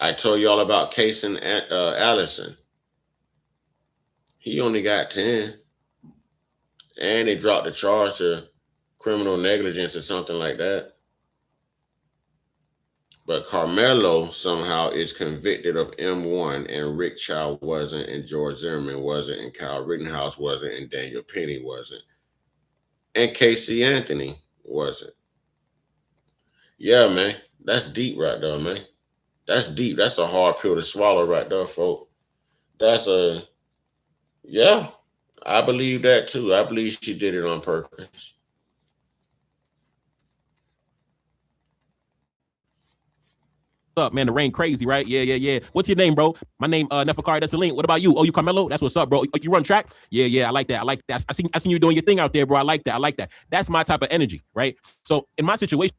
I told you all about Case and Allison. He only got 10. And they dropped the charge to criminal negligence or something like that. But Karmelo somehow is convicted of M1, and Rick Child wasn't, and George Zimmerman wasn't, and Kyle Rittenhouse wasn't, and Daniel Penny wasn't, and Casey Anthony wasn't. Yeah, man, that's deep right there, man. That's deep. That's a hard pill to swallow right there, folks. Yeah, I believe that too. I believe she did it on purpose. Up, man, the rain crazy, right? Yeah. What's your name, bro? My name, Neferkari Dessalines. What about you? Oh, you Karmelo? That's what's up, bro. You run track? Yeah. I like that. I seen you doing your thing out there, bro. I like that. That's my type of energy, right? So in my situation,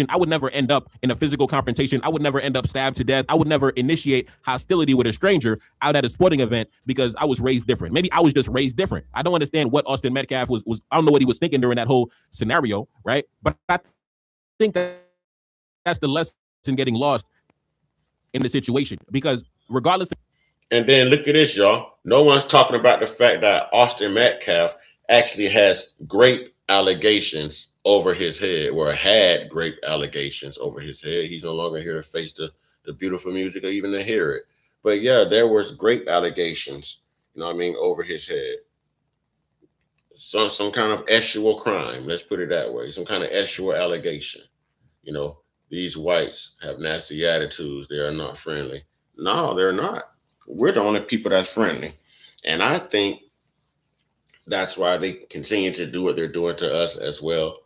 I would never end up in a physical confrontation. I would never end up stabbed to death. I would never initiate hostility with a stranger out at a sporting event because I was raised different. Maybe I was just raised different. I don't understand what Austin Metcalf was. I don't know what he was thinking during that whole scenario, right? But I think that's the lesson getting lost in the situation, because regardless and then look at this, y'all. No one's talking about the fact that Austin Metcalf actually has grape allegations over his head, or had great allegations over his head. He's no longer here to face the beautiful music or even to hear it. But yeah, there was great allegations, you know what I mean, over his head. Some kind of actual crime, let's put it that way, some kind of actual allegation. You know, these whites have nasty attitudes. They are not friendly. No, they're not. We're the only people that's friendly. And I think that's why they continue to do what they're doing to us as well.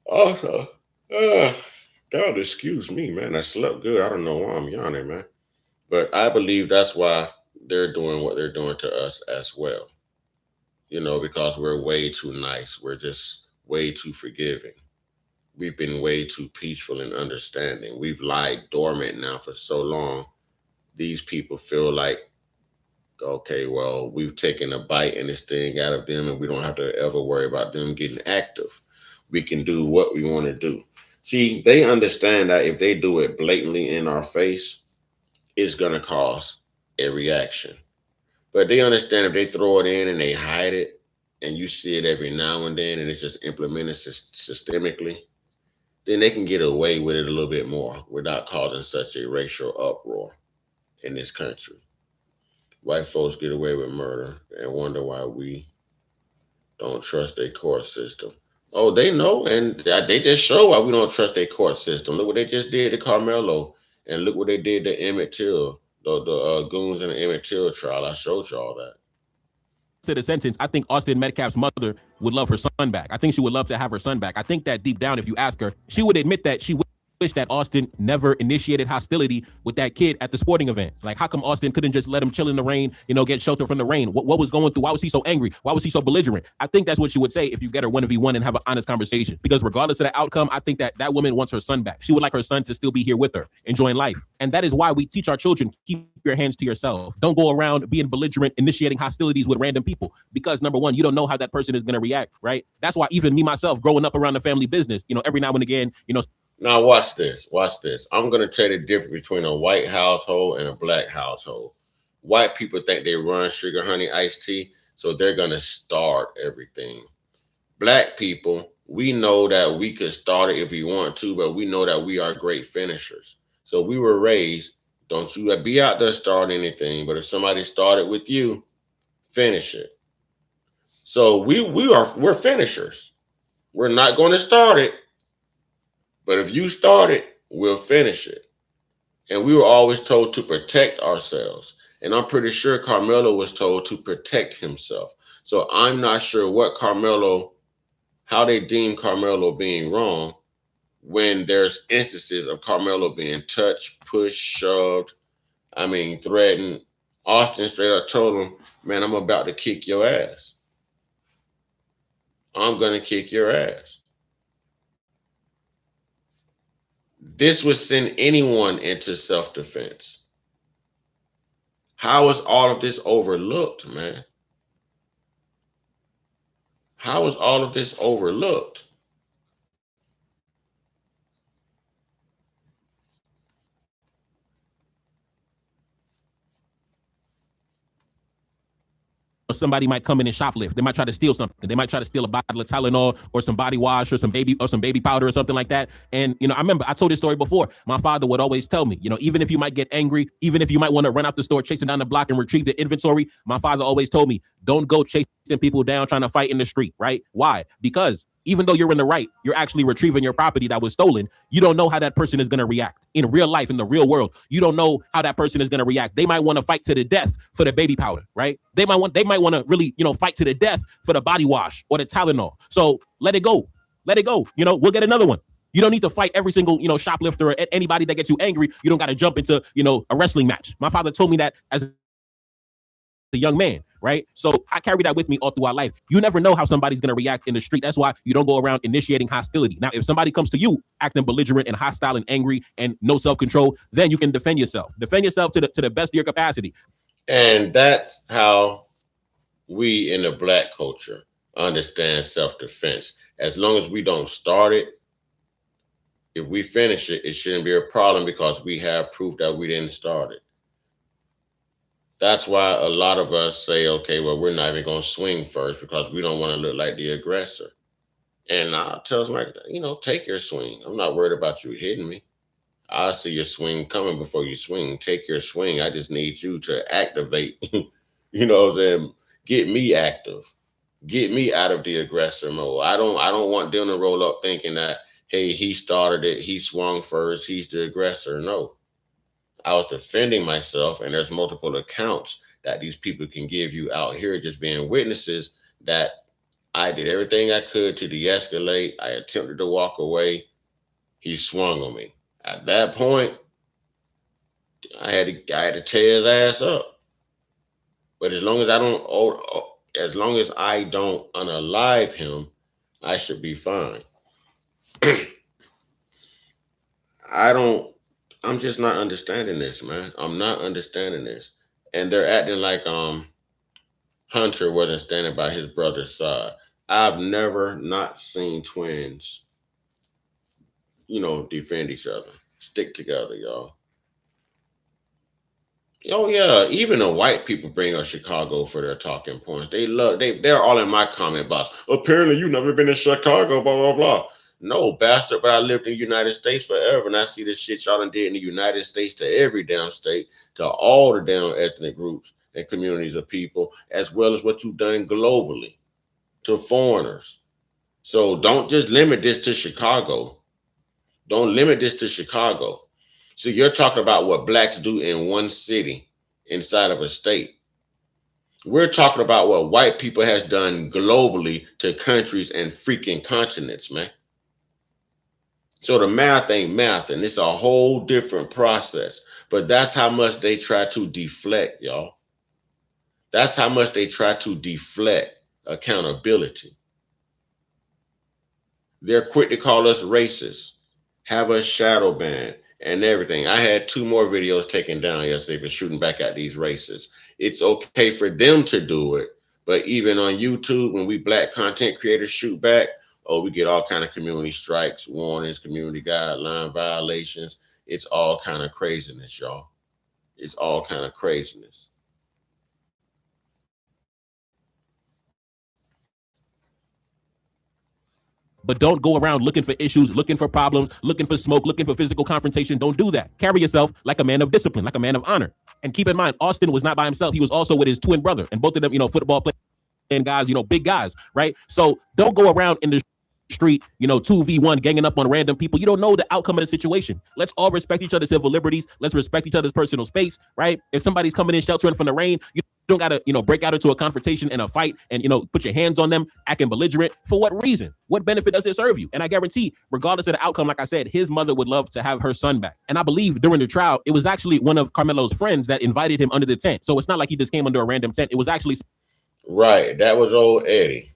Also, God, excuse me, man. I slept good. I don't know why I'm yawning, man. But I believe that's why they're doing what they're doing to us as well. You know, because we're way too nice. We're just way too forgiving. We've been way too peaceful and understanding. We've lied dormant now for so long. These people feel like, okay, well, we've taken a bite and this thing out of them, and we don't have to ever worry about them getting active. We can do what we want to do. See, they understand that if they do it blatantly in our face, it's going to cause a reaction. But they understand if they throw it in and they hide it, and you see it every now and then, and it's just implemented systemically, then they can get away with it a little bit more without causing such a racial uproar in this country. White folks get away with murder and wonder why we don't trust their court system. Oh, they know, and they just show why we don't trust their court system. Look what they just did to Karmelo, and look what they did to Emmett Till, the goons in the Emmett Till trial. I showed y'all that. To the sentence, I think Austin Metcalf's mother would love her son back. I think she would love to have her son back. I think that deep down, if you ask her, she would admit that she wished that Austin never initiated hostility with that kid at the sporting event. Like, how come Austin couldn't just let him chill in the rain, you know, get shelter from the rain? What was going through? Why was he so angry? Why was he so belligerent? I think that's what she would say if you get her 1v1 and have an honest conversation. Because regardless of the outcome, I think that that woman wants her son back. She would like her son to still be here with her, enjoying life. And that is why we teach our children, keep your hands to yourself. Don't go around being belligerent, initiating hostilities with random people. Because number one, you don't know how that person is going to react, right? That's why even me, myself, growing up around the family business, you know, every now and again, you know. Now watch this. Watch this. I'm going to tell you the difference between a white household and a black household. White people think they run sugar, honey, iced tea, so they're going to start everything. Black people, we know that we could start it if we want to, but we know that we are great finishers. So we were raised, don't you be out there starting anything, but if somebody started with you, finish it. So we're finishers. We're not going to start it. But if you start it, we'll finish it. And we were always told to protect ourselves. And I'm pretty sure Karmelo was told to protect himself. So I'm not sure how they deem Karmelo being wrong when there's instances of Karmelo being touched, pushed, shoved, threatened. Austin straight up told him, man, I'm about to kick your ass. I'm going to kick your ass. This would send anyone into self-defense. How is all of this overlooked, man? How is all of this overlooked? Somebody might come in and shoplift. They might try to steal something. They might try to steal a bottle of Tylenol or some body wash or some baby powder or something like that. And, you know, I remember I told this story before. My father would always tell me, you know, even if you might get angry, even if you might want to run out the store chasing down the block and retrieve the inventory, my father always told me, don't go chasing people down trying to fight in the street, right? Why? Because even though you're in the right, you're actually retrieving your property that was stolen. You don't know how that person is going to react in real life, in the real world. You don't know how that person is going to react. They might want to fight to the death for the baby powder, right? They might want to really, you know, fight to the death for the body wash or the Tylenol. So let it go. Let it go. You know, we'll get another one. You don't need to fight every single, you know, shoplifter or anybody that gets you angry. You don't got to jump into, you know, a wrestling match. My father told me that as a young man, right? So I carry that with me all throughout life. You never know how somebody's going to react in the street. That's why you don't go around initiating hostility. Now, if somebody comes to you acting belligerent and hostile and angry and no self-control, then you can defend yourself. Defend yourself to the best of your capacity. And that's how we in the black culture understand self-defense. As long as we don't start it, if we finish it, it shouldn't be a problem because we have proof that we didn't start it. That's why a lot of us say, okay, well, we're not even going to swing first because we don't want to look like the aggressor. And I tell somebody, take your swing. I'm not worried about you hitting me. I see your swing coming before you swing. Take your swing. I just need you to activate, what I'm saying? Get me active. Get me out of the aggressor mode. I don't want them to roll up thinking that, hey, he started it, he swung first, he's the aggressor. No. I was defending myself, and there's multiple accounts that these people can give you out here just being witnesses that I did everything I could to de-escalate. I attempted to walk away. He swung on me. At that point, I had to tear his ass up. But as long as I don't unalive him, I should be fine. I'm just not understanding this, man. I'm not understanding this. And they're acting like Hunter wasn't standing by his brother's side. I've never not seen twins, defend each other. Stick together, y'all. Oh yeah, even the white people bring up Chicago for their talking points. They're all in my comment box. Apparently you never been to Chicago, blah, blah, blah. No, bastard, but I lived in the United States forever, and I see the shit y'all done did in the United States to every damn state, to all the damn ethnic groups and communities of people, as well as what you've done globally to foreigners. So don't just limit this to Chicago. Don't limit this to Chicago. So you're talking about what blacks do in one city inside of a state. We're talking about what white people has done globally to countries and freaking continents, man. So the math ain't math, and it's a whole different process. But that's how much they try to deflect, y'all. That's how much they try to deflect accountability. They're quick to call us racist, have us shadow banned, and everything. I had 2 more videos taken down yesterday for shooting back at these racists. It's okay for them to do it, but even on YouTube, when we black content creators shoot back, we get all kind of community strikes, warnings, community guideline violations. It's all kind of craziness, y'all. It's all kind of craziness. But don't go around looking for issues, looking for problems, looking for smoke, looking for physical confrontation. Don't do that. Carry yourself like a man of discipline, like a man of honor. And keep in mind, Austin was not by himself. He was also with his twin brother, and both of them, football playing guys, big guys, right? So don't go around in the street, 2v1 ganging up on random people. You don't know the outcome of the situation. Let's all respect each other's civil liberties. Let's respect each other's personal space, right? If somebody's coming in sheltering from the rain, you don't gotta, break out into a confrontation and a fight and, put your hands on them, acting belligerent. For what reason? What benefit does it serve you? And I guarantee, regardless of the outcome, like I said, his mother would love to have her son back. And I believe during the trial, it was actually one of Karmelo's friends that invited him under the tent. So it's not like he just came under a random tent. It was actually right. That was old Eddie.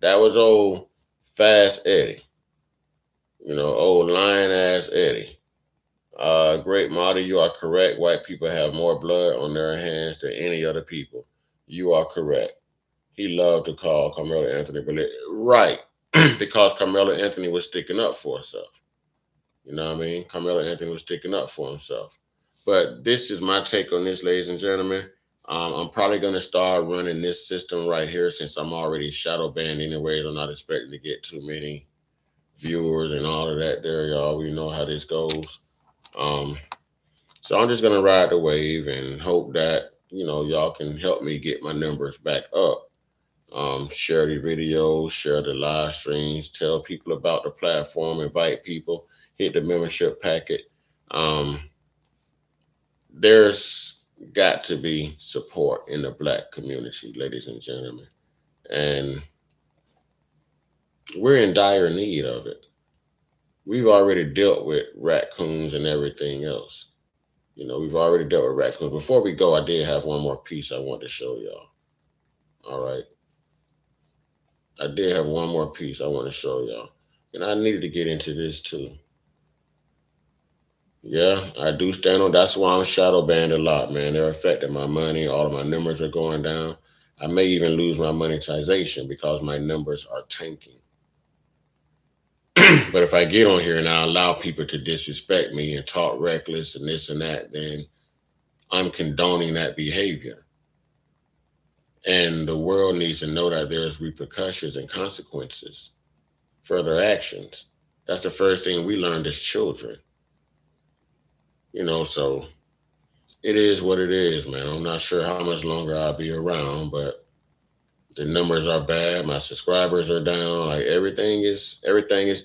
That was old Fast Eddie. Old lion ass Eddie. Great model. You are correct. White people have more blood on their hands than any other people. You are correct. He loved to call Karmelo Anthony right, because Karmelo Anthony was sticking up for himself. You know what I mean? Karmelo Anthony was sticking up for himself. But this is my take on this, ladies and gentlemen. I'm probably going to start running this system right here since I'm already shadow banned anyways. I'm not expecting to get too many viewers and all of that there, y'all. We know how this goes. So I'm just going to ride the wave and hope that, y'all can help me get my numbers back up. Share the videos, share the live streams, tell people about the platform, invite people, hit the membership packet. There's got to be support in the black community, ladies and gentlemen. And we're in dire need of it. We've already dealt with raccoons and everything else. We've already dealt with raccoons. Before we go, I did have one more piece I want to show y'all. All right. I did have one more piece I want to show y'all. And I needed to get into this too. Yeah, I do stand on. That's why I'm shadow banned a lot, man. They're affecting my money. All of my numbers are going down. I may even lose my monetization because my numbers are tanking. But if I get on here and I allow people to disrespect me and talk reckless and this and that, then I'm condoning that behavior. And the world needs to know that there's repercussions and consequences further actions. That's the first thing we learned as children. You know, so it is what it is, man. I'm not sure how much longer I'll be around, but the numbers are bad. My subscribers are down. Like everything is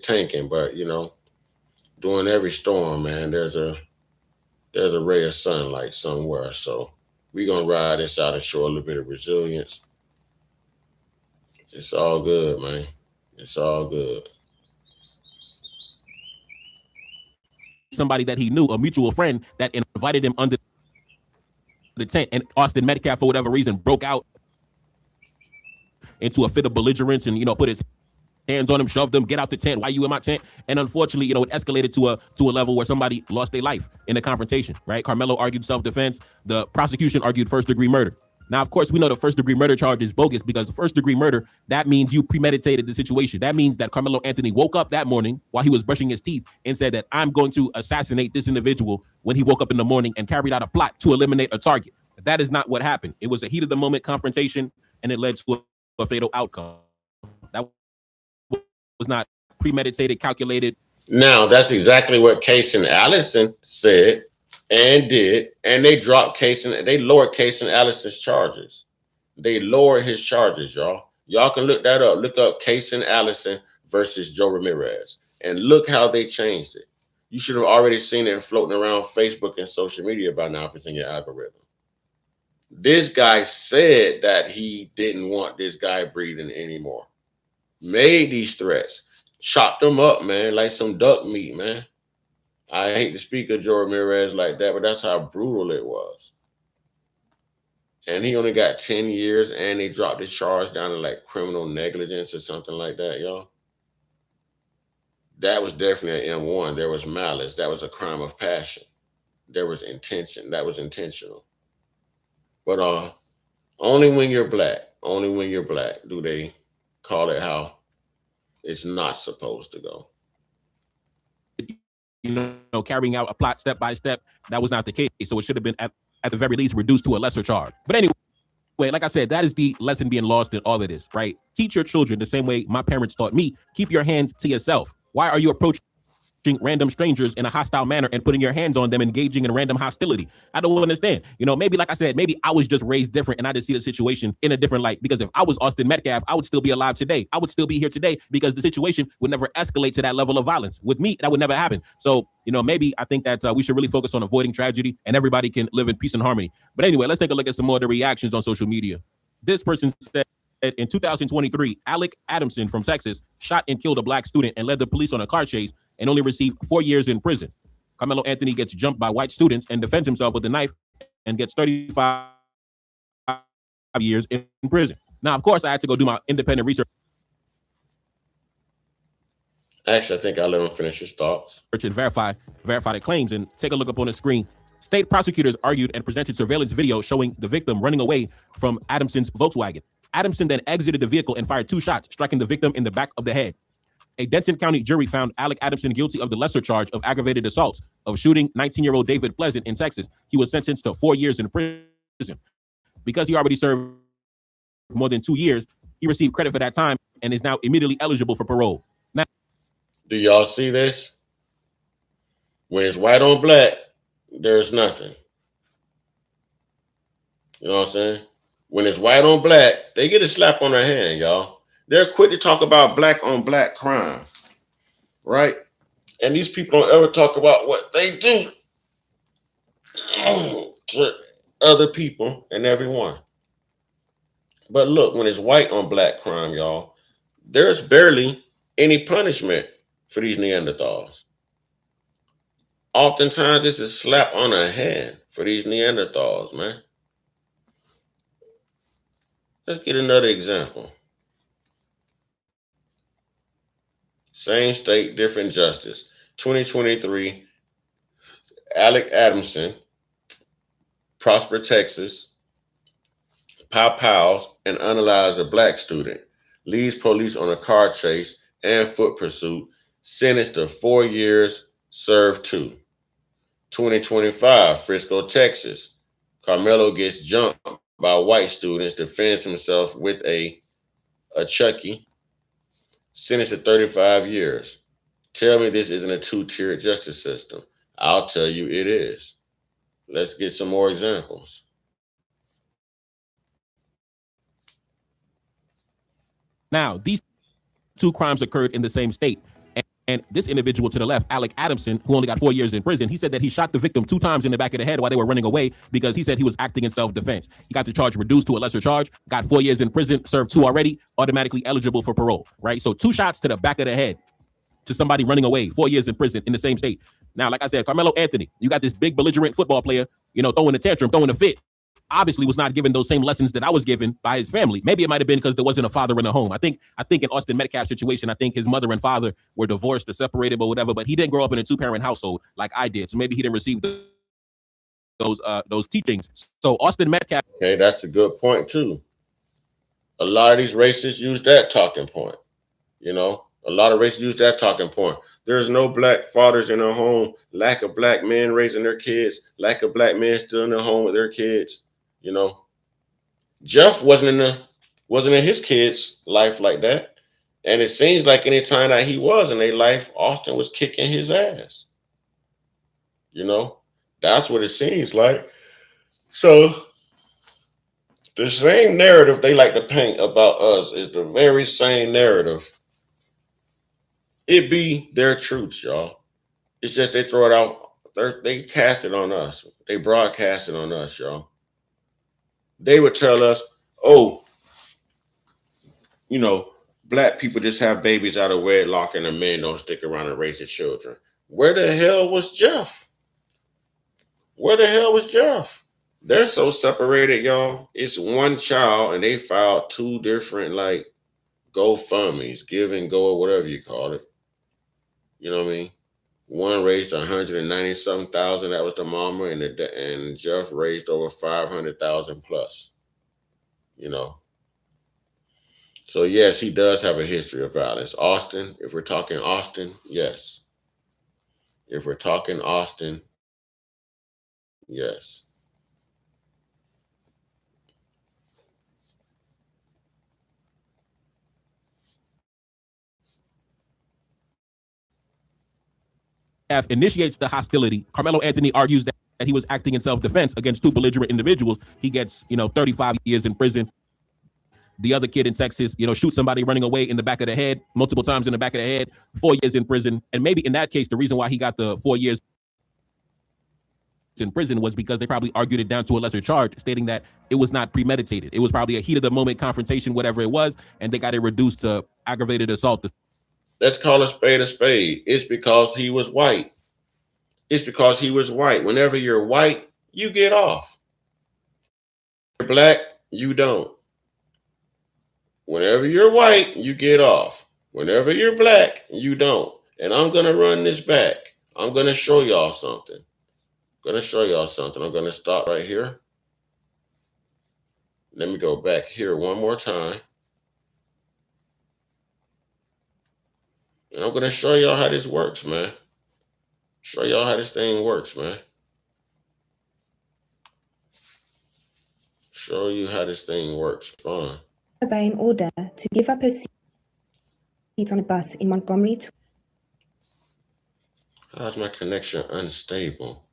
tanking. But you know, during every storm, man, there's a ray of sunlight somewhere. So we're gonna ride this out and show a little bit of resilience. It's all good, man. It's all good. Somebody that he knew, a mutual friend that invited him under the tent, and Austin Metcalf, for whatever reason, broke out into a fit of belligerence and, you know, put his hands on him, shoved him, get out the tent, why you in my tent? And unfortunately, you know, it escalated to a level where somebody lost their life in the confrontation, right? Karmelo argued self-defense. The prosecution argued first-degree murder. Now, of course, we know the first-degree murder charge is bogus because the first-degree murder, that means you premeditated the situation. That means that Karmelo Anthony woke up that morning while he was brushing his teeth and said that I'm going to assassinate this individual when he woke up in the morning and carried out a plot to eliminate a target. That is not what happened. It was a heat-of-the-moment confrontation, and it led to a fatal outcome. That was not premeditated, calculated. Now, that's exactly what Case and Allison said and did, and they dropped they lowered Case and Allison's charges. They lowered his charges, y'all. Y'all can look that up. Look up Case and Allison versus Joe Ramirez, and look how they changed it. You should have already seen it floating around Facebook and social media by now if it's in your algorithm. This guy said that he didn't want this guy breathing anymore. Made these threats, chopped them up, man, like some duck meat, man. I hate to speak of Joe Ramirez like that, but that's how brutal it was. And he only got 10 years, and they dropped his charge down to like criminal negligence or something like that, y'all. That was definitely an M1. There was malice. That was a crime of passion. There was intention. That was intentional. But only when you're black do they call it how it's not supposed to go. You know, carrying out a plot step by step, that was not the case. So it should have been at the very least reduced to a lesser charge. But anyway, like I said, that is the lesson being lost in all of this, right? Teach your children the same way my parents taught me. Keep your hands to yourself. Why are you approaching random strangers in a hostile manner and putting your hands on them, engaging in random hostility? I don't understand. You know, maybe like I said, maybe I was just raised different and I just see the situation in a different light. Because if I was Austin Metcalf, I would still be alive today. I would still be here today because the situation would never escalate to that level of violence. With me, that would never happen. So, you know, maybe I think that we should really focus on avoiding tragedy and everybody can live in peace and harmony. But anyway, let's take a look at some more of the reactions on social media. This person said, in 2023, Alec Adamson from Texas shot and killed a black student and led the police on a car chase and only received 4 years in prison. Karmelo Anthony gets jumped by white students and defends himself with a knife and gets 35 years in prison. Now, of course, I had to go do my independent research. Actually, I think I'll let him finish his thoughts. And verify the claims and take a look up on the screen. State prosecutors argued and presented surveillance video showing the victim running away from Adamson's Volkswagen. Adamson then exited the vehicle and fired 2 shots, striking the victim in the back of the head. A Denton County jury found Alec Adamson guilty of the lesser charge of aggravated assault of shooting 19-year-old David Pleasant in Texas. He was sentenced to 4 years in prison. Because he already served more than 2 years, he received credit for that time and is now immediately eligible for parole. Now, do y'all see this? When it's white on black, there's nothing. You know what I'm saying? When it's white on black, they get a slap on their hand, y'all. They're quick to talk about black on black crime, right? And these people don't ever talk about what they do to other people and everyone. But look, when it's white on black crime, y'all, there's barely any punishment for these Neanderthals. Oftentimes, it's a slap on the hand for these Neanderthals, man. Let's get another example. Same state, different justice. 2023, Alec Adamson, Prosper, Texas, pows and unalives a black student, leads police on a car chase and foot pursuit, sentenced to 4 years, served 2. 2025, Frisco, Texas, Karmelo gets jumped by white students, defends himself with a Chucky, sentenced to 35 years. Tell me this isn't a two-tiered justice system. I'll tell you it is. Let's get some more examples. Now, these two crimes occurred in the same state. And this individual to the left, Alec Adamson, who only got 4 years in prison, he said that he shot the victim 2 times in the back of the head while they were running away because he said he was acting in self-defense. He got the charge reduced to a lesser charge, got 4 years in prison, served 2 already, automatically eligible for parole, right? So 2 shots to the back of the head to somebody running away, 4 years in prison in the same state. Now, like I said, Karmelo Anthony, you got this big belligerent football player, throwing a tantrum, throwing a fit. Obviously was not given those same lessons that I was given by his family. Maybe it might have been because there wasn't a father in the home. I think in Austin Metcalf's situation, I think his mother and father were divorced or separated or whatever, but he didn't grow up in a 2-parent household like I did. So maybe he didn't receive those teachings. So Austin Metcalf. Okay, that's a good point too. A lot of these racists use that talking point. A lot of racists use that talking point. There's no black fathers in their home, lack of black men raising their kids, lack of black men still in their home with their kids. Jeff wasn't in his kids' life like that. And it seems like any time that he was in their life, Austin was kicking his ass. That's what it seems like. So the same narrative they like to paint about us is the very same narrative. It be their truths, y'all. It's just they throw it out. They cast it on us. They broadcast it on us, y'all. They would tell us, black people just have babies out of wedlock and the men don't stick around and raise their children. Where the hell was Jeff? They're so separated, y'all. It's one child and they filed 2 different GoFundMes, give and go or whatever you call it. You know what I mean? One raised 190-something thousand. That was the mama, and Jeff raised over 500,000 plus. So yes, he does have a history of violence. Austin, if we're talking Austin, yes. If we're talking Austin, yes. Initiates the hostility. Karmelo Anthony argues that he was acting in self-defense against 2 belligerent individuals. He gets, 35 years in prison. The other kid in Texas, shoots somebody running away in the back of the head, multiple times in the back of the head, 4 years in prison. And maybe in that case, the reason why he got the 4 years in prison was because they probably argued it down to a lesser charge, stating that it was not premeditated. It was probably a heat of the moment confrontation, whatever it was, and they got it reduced to aggravated assault. Let's call a spade a spade. It's because he was white. Whenever you're white, you get off. You're black, you don't. Whenever you're white, you get off. Whenever you're black, you don't. And I'm going to run this back. I'm going to show y'all something. I'm going to stop right here. Let me go back here one more time. And I'm going to show y'all how this works, man. Show y'all how this thing works, man. Show you how this thing works. Fine. Obey an order to give up her seat on a bus in Montgomery to How's my connection unstable?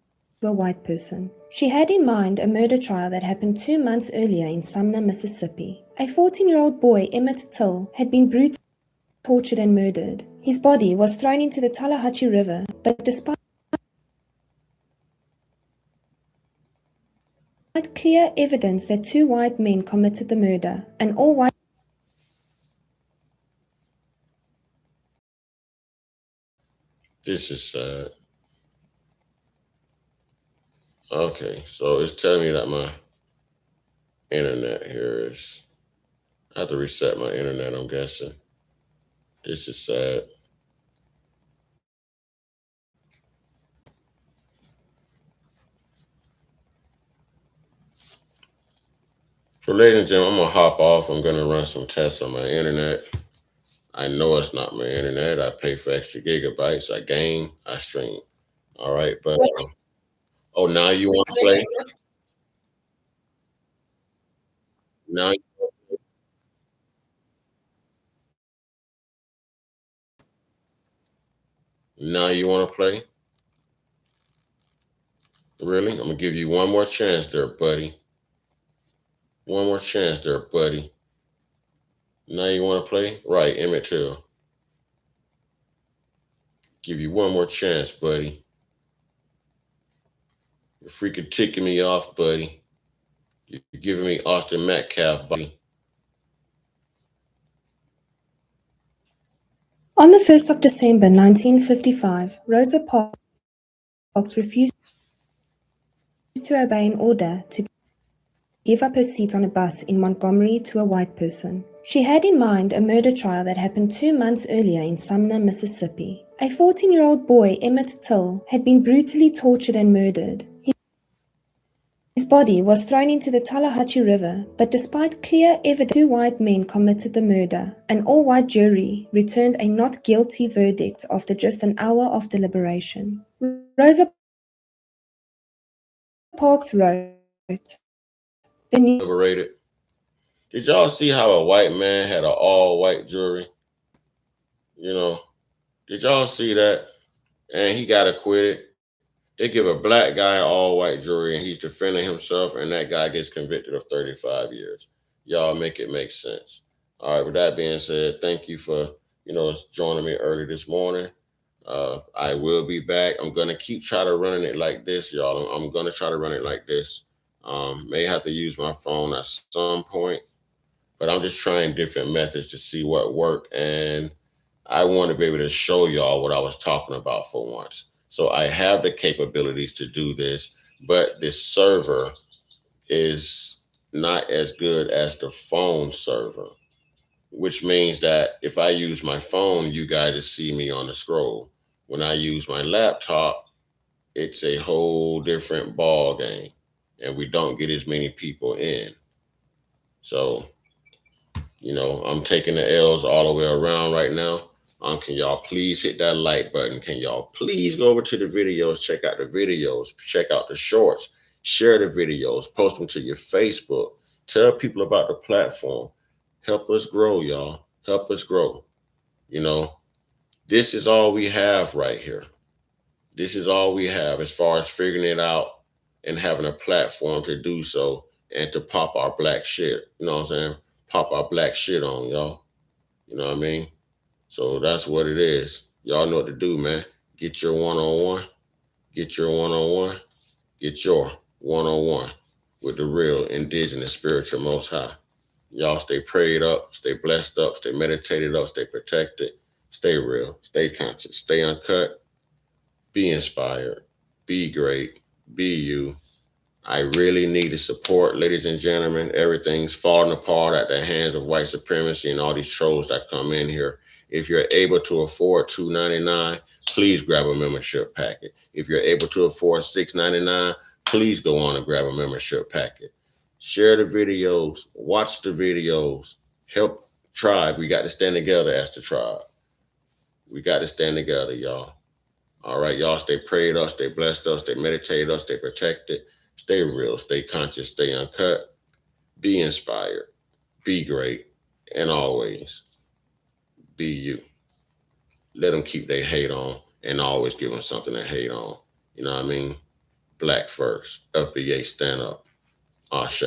a white person. She had in mind a murder trial that happened 2 months earlier in Sumner, Mississippi. A 14-year-old boy, Emmett Till, had been brutally tortured and murdered. His body was thrown into the Tallahatchie River, but despite clear evidence that 2 white men committed the murder, an all-white This is sad. Okay, so it's telling me that my internet here is... I have to reset my internet, I'm guessing. This is sad. So ladies and gentlemen, I'm going to hop off. I'm going to run some tests on my internet. I know it's not my internet. I pay for extra gigabytes. I game, I stream. All right, but... oh, now you want to play? Now Now you want to play? Really? I'm going to give you one more chance there, buddy. One more chance there, buddy. Now you want to play? Right, Emmett Till. Give you one more chance, buddy. You're freaking ticking me off, buddy. You're giving me Austin Metcalf, buddy. On the 1st of December 1955, Rosa Parks refused to obey an order to give up her seat on a bus in Montgomery to a white person. She had in mind a murder trial that happened 2 months earlier in Sumner, Mississippi. A 14-year-old boy, Emmett Till, had been brutally tortured and murdered. His body was thrown into the Tallahatchie River, but despite clear evidence 2 white men committed the murder, an all-white jury returned a not guilty verdict after just an hour of deliberation. Rosa Parks wrote, Liberated. Did y'all see how a white man had an all-white jury? You know, did y'all see that? And he got acquitted. They give a black guy an all-white jury and he's defending himself, and that guy gets convicted of 35 years. Y'all make it make sense. All right, with that being said, thank you for, joining me early this morning. I will be back. I'm going to keep trying to running it like this, y'all. I'm going to try to run it like this. May have to use my phone at some point, but I'm just trying different methods to see what work. And I want to be able to show y'all what I was talking about for once. So I have the capabilities to do this, but this server is not as good as the phone server, which means that if I use my phone, you guys will see me on the scroll. When I use my laptop, it's a whole different ball game, and we don't get as many people in. So, I'm taking the L's all the way around right now. Can y'all please hit that like button? Can y'all please go over to the videos, check out the videos, check out the shorts, share the videos, post them to your Facebook, tell people about the platform. Help us grow, y'all. Help us grow. This is all we have right here. This is all we have as far as figuring it out and having a platform to do so and to pop our black shit. You know what I'm saying? Pop our black shit on, y'all. You know what I mean? So that's what it is. Y'all know what to do, man. Get your one-on-one. Get your one-on-one. Get your one-on-one with the real indigenous spiritual Most High. Y'all stay prayed up, stay blessed up, stay meditated up, stay protected, stay real, stay conscious, stay uncut, be inspired, be great, be you. I really need the support, ladies and gentlemen. Everything's falling apart at the hands of white supremacy and all these trolls that come in here. If you're able to afford $2.99, please grab a membership packet. If you're able to afford $6.99, please go on and grab a membership packet. Share the videos, watch the videos, help tribe. We got to stand together as the tribe. We got to stand together, y'all. All right, y'all stay prayed up, stay blessed up, stay meditated up, stay protected, stay real, stay conscious, stay uncut, be inspired, be great, and always be you. Let them keep their hate on and always give them something to hate on. You know what I mean? Black first. FBA, stand up. Ashe.